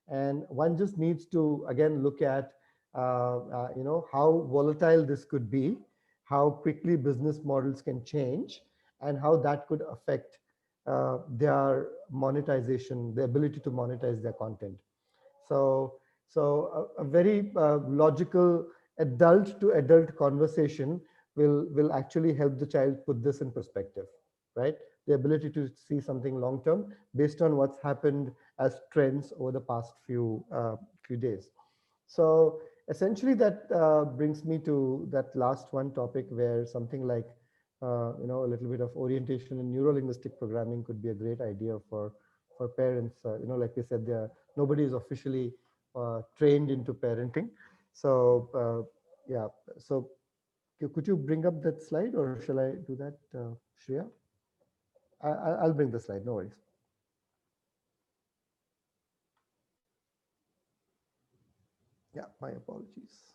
and one just needs to again look at how volatile this could be, how quickly business models can change, and how that could affect their monetization, the ability to monetize their content. So, so a very logical adult to adult conversation will actually help the child put this in perspective, right? The ability to see something long term based on what's happened as trends over the past few days. So essentially, that brings me to that last one topic, where something like a little bit of orientation in neuro-linguistic programming could be a great idea for parents. Like we said, nobody is officially trained into parenting. So yeah, so could you bring up that slide, or shall I do that, Shreya? I'll bring the slide, no worries. Yeah, my apologies.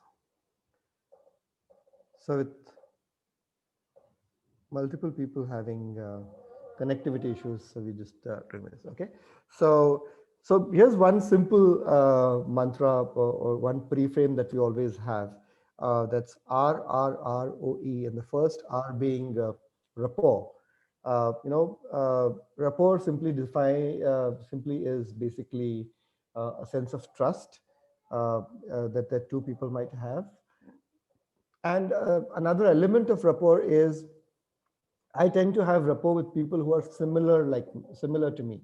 So with multiple people having connectivity issues, so we just 2 minutes, okay? So here's one simple mantra or one preframe that we always have. That's RRROE, and the first R being rapport. Rapport simply is basically a sense of trust that two people might have. And another element of rapport is I tend to have rapport with people who are similar to me,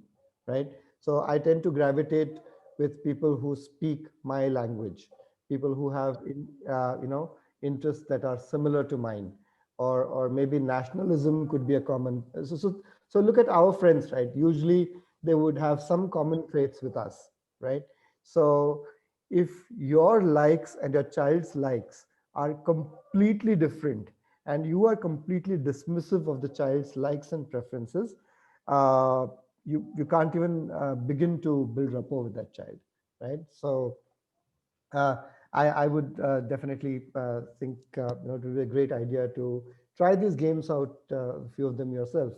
right? So I tend to gravitate with people who speak my language, people who have interests that are similar to mine, or maybe nationalism could be a common. So look at our friends, right? Usually they would have some common traits with us, right? So if your likes and your child's likes are completely different, and you are completely dismissive of the child's likes and preferences, uh, you can't even begin to build rapport with that child, right? So uh, I would definitely think it would be a great idea to try these games out, a few of them yourself.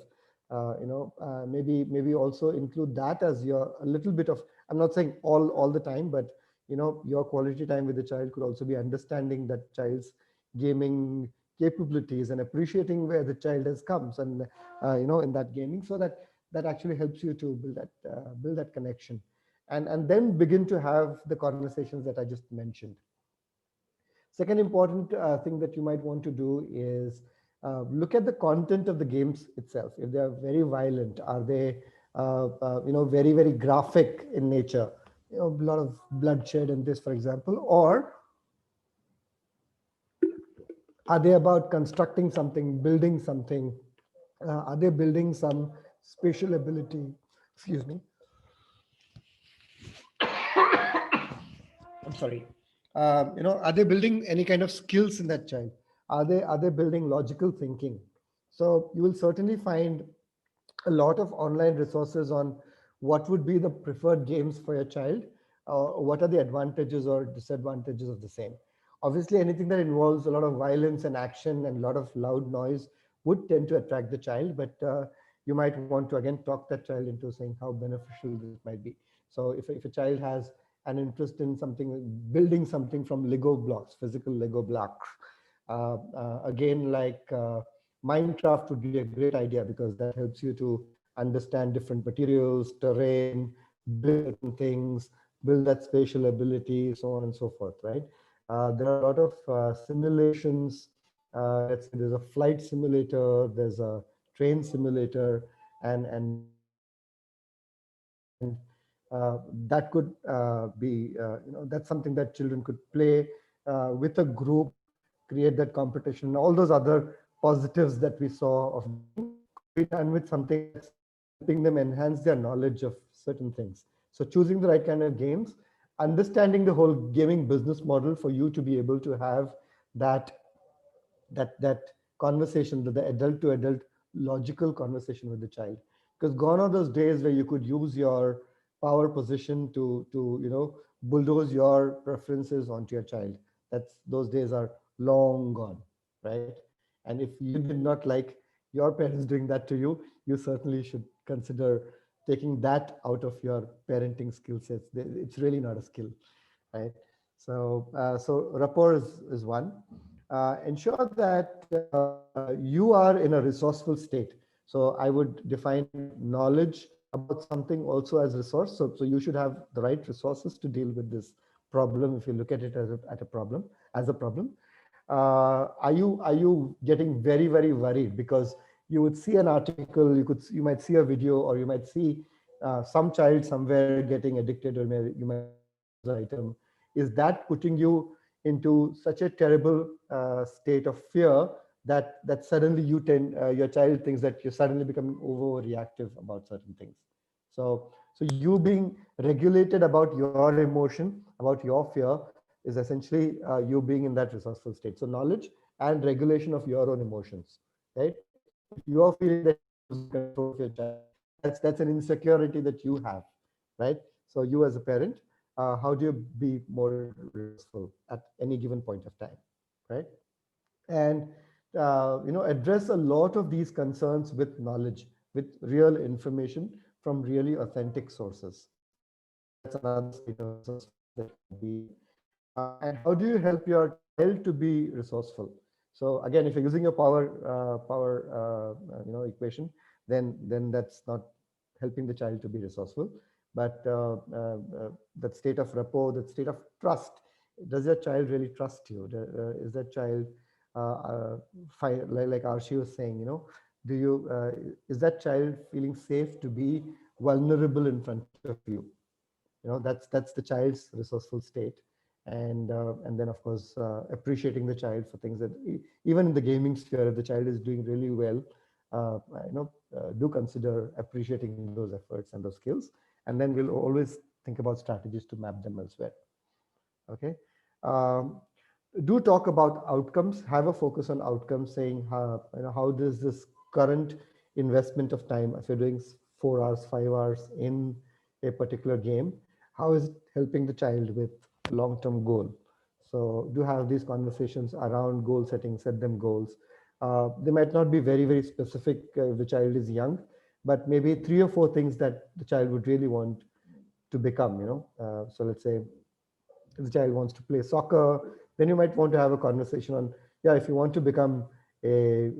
Maybe also include that as your a little bit of. I'm not saying all the time, but your quality time with the child could also be understanding that child's gaming capabilities and appreciating where the child has comes, and in that gaming, so that actually helps you to build that connection, and then begin to have the conversations that I just mentioned. Second important thing that you might want to do is look at the content of the games itself. If they are very violent, are they very very graphic in nature, a lot of bloodshed in this, for example, or are they about constructing something, building something? Are they building some spatial ability? Excuse me. I'm sorry. Are they building any kind of skills in that child? Are they building logical thinking? So you will certainly find a lot of online resources on what would be the preferred games for your child. What are the advantages or disadvantages of the same? Obviously, anything that involves a lot of violence and action and a lot of loud noise would tend to attract the child, but you might want to again talk that child into saying how beneficial this might be. So if a child has an interest in something, building something from Lego blocks, physical Lego blocks, again, like Minecraft would be a great idea, because that helps you to understand different materials, terrain, build certain things, build that spatial ability, so on and so forth, right? There are a lot of simulations. Let's say there's a flight simulator, there's a train simulator, and that could be, that's something that children could play with a group, create that competition. All those other positives that we saw of gaming could be done with something that's helping them enhance their knowledge of certain things. So choosing the right kind of games, understanding the whole gaming business model for you to be able to have that that conversation, the adult to adult logical conversation with the child. Because gone are those days where you could use your power position to bulldoze your preferences onto your child. Those days are long gone, right? And if you did not like your parents doing that to you, you certainly should consider taking that out of your parenting skill sets. It's really not a skill, right? So rapport is one. Ensure that you are in a resourceful state. So I would define knowledge about something also as resource. So you should have the right resources to deal with this problem. If you look at it as a problem, are you getting very very worried because you would see an article, you might see a video, or you might see some child somewhere getting addicted, or you might see some news item. Is that putting you into such a terrible state of fear that suddenly your child thinks that you're suddenly becoming overreactive about certain things? So you being regulated about your emotion, about your fear, is essentially you being in that resourceful state. So knowledge and regulation of your own emotions, right? If you are feeling that you're losing control of your child, that's an insecurity that you have, right? So you as a parent, how do you be more resourceful at any given point of time, right? And address a lot of these concerns with knowledge, with real information from really authentic sources. That's another state of resourcefulness that you might be in. And how do you help your child to be resourceful? So again, if you're using your power equation, then that's not helping the child to be resourceful. But that state of rapport, that state of trust, does your child really trust you? Is that child like Arshi was saying, do you is that child feeling safe to be vulnerable in front of you? That's the child's resourceful state. And then of course appreciating the child for things that even in the gaming sphere, if the child is doing really well, do consider appreciating those efforts and those skills, and then we'll always think about strategies to map them elsewhere. Okay. um, do talk about outcomes, have a focus on outcomes, saying how does this current investment of time, if you're doing 4 hours 5 hours in a particular game, how is it helping the child with long-term goal? So do have these conversations around goal setting, set them goals. They might not be very, very specific if the child is young, but maybe 3 or 4 things that the child would really want to become. So let's say if the child wants to play soccer, then you might want to have a conversation on, yeah, if you want to become a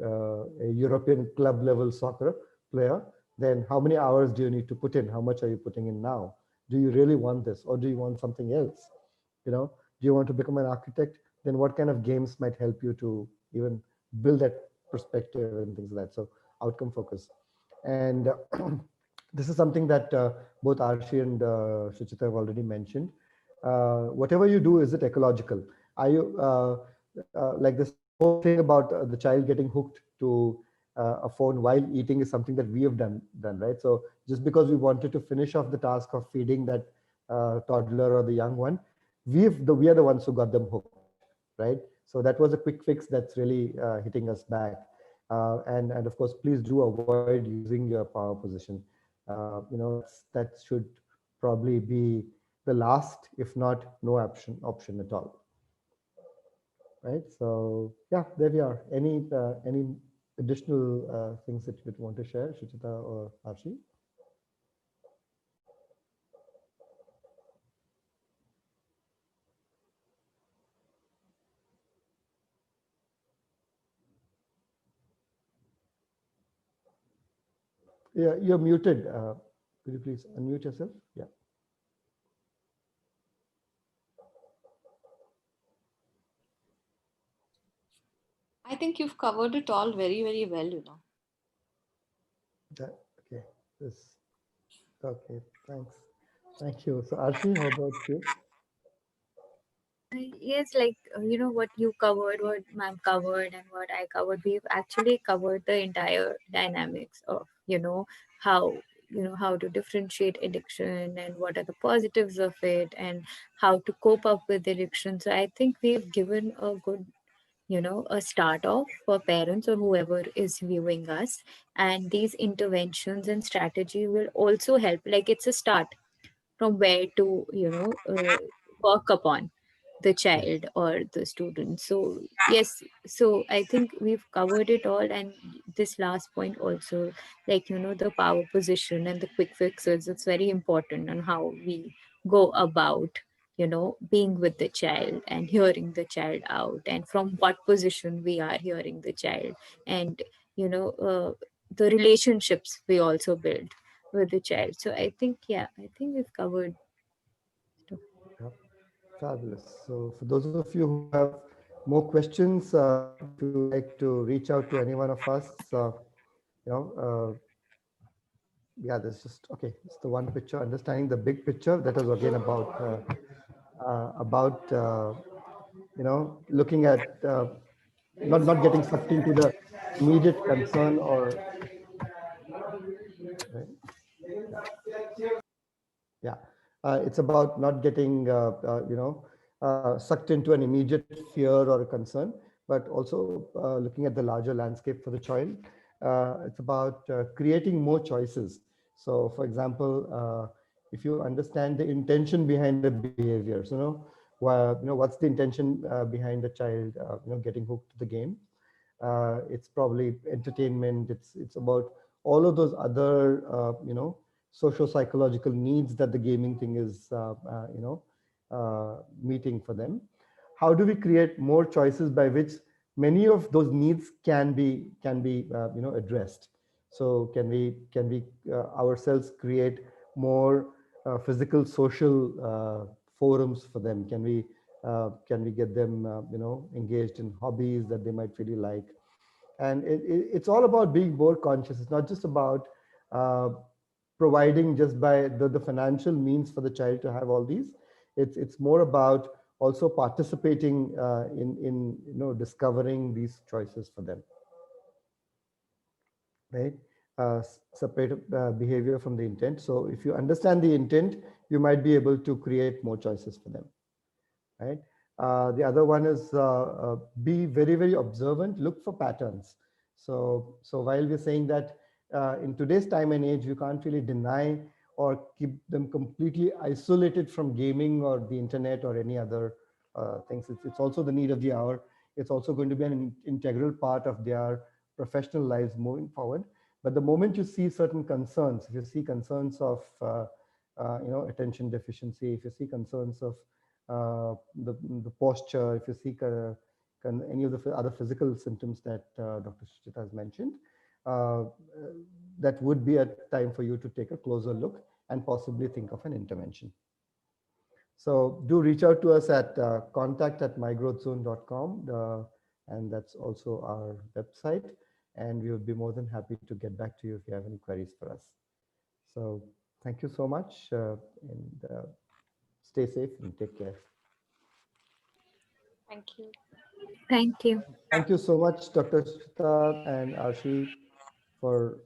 European club level soccer player, then how many hours do you need to put in? How much are you putting in now? Do you really want this, or do you want something else? Do you want to become an architect? Then what kind of games might help you to even build that perspective and things like that? So outcome focus. And this is something that both Arshi and Shuchita have already mentioned. Whatever you do, is it ecological? Are you like this whole thing about the child getting hooked to a phone while eating is something that we have done, right? So just because we wanted to finish off the task of feeding that toddler or the young one, we are the ones who got them hooked, right? So that was a quick fix that's really hitting us back. And of course, please do avoid using your power position. That should probably be the last, if not no option at all, right? So yeah, there we are. Any additional things that you'd want to share, Shuchita or Arshi? Yeah, you're muted. Could you please unmute yourself? Yeah. I think you've covered it all very, very well, Okay. This. Okay. Thanks. Thank you. So Arshi, how about you? Yes, like what you covered, what ma'am covered, and what I covered. We've actually covered the entire dynamics of how how to differentiate addiction and what are the positives of it and how to cope up with addiction. So I think we've given a good a start off for parents or whoever is viewing us, and these interventions and strategy will also help. Like it's a start from where to work upon the Yes. child or the student. So yes, so I think we've covered it all, and this last point also, like the power position and the quick fixes, it's very important on how we go about being with the child and hearing the child out, and from what position we are hearing the child, and the relationships we also build with the child. So I think, yeah, I think we've covered stuff. Yeah. Fabulous. So for those of you who have more questions, if you would like to reach out to any one of us, you know, yeah, there's just, okay, it's the one picture, understanding the big picture. That was again about looking at not getting sucked into the immediate concern or, right? Yeah, it's about not getting sucked into an immediate fear or a concern, but also looking at the larger landscape for the child. It's about creating more choices. So, for example, if you understand the intention behind the behaviors, what's the intention behind the child, getting hooked to the game. It's probably entertainment. It's about all of those other social psychological needs that the gaming thing is meeting for them. How do we create more choices by which many of those needs can be addressed? So can we ourselves create more physical social forums for them? Can we get them engaged in hobbies that they might really like? And it's all about being more conscious. It's not just about providing just by the financial means for the child to have all these. It's more about also participating in discovering these choices for them, right? Separate behavior from the intent. So if you understand the intent, you might be able to create more choices for them, right? The other one is be very, very observant, look for patterns. So while we're saying that in today's time and age, you can't really deny or keep them completely isolated from gaming or the internet or any other things. It's also the need of the hour. It's also going to be an integral part of their professional lives moving forward. But the moment you see certain concerns, if you see concerns of attention deficiency, if you see concerns of the posture, if you see any of the other physical symptoms that Dr. Suchita has mentioned, that would be a time for you to take a closer look and possibly think of an intervention. So do reach out to us at contact@mygrowthzone.com, and that's also our website. And we would be more than happy to get back to you if you have any queries for us. So thank you so much, and stay safe and take care. Thank you. Thank you. Thank you so much, Dr. Suchita and Arshi, for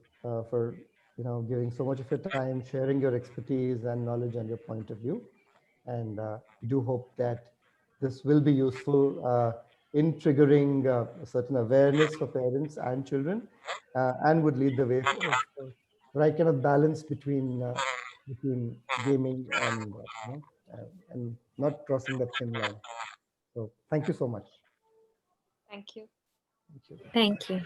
giving so much of your time, sharing your expertise and knowledge and your point of view. And we do hope that this will be useful in triggering a certain awareness for parents and children, and would lead the way for right kind of balance between gaming and not crossing that thin line. So thank you so much. Thank you. Thank you. Thank you.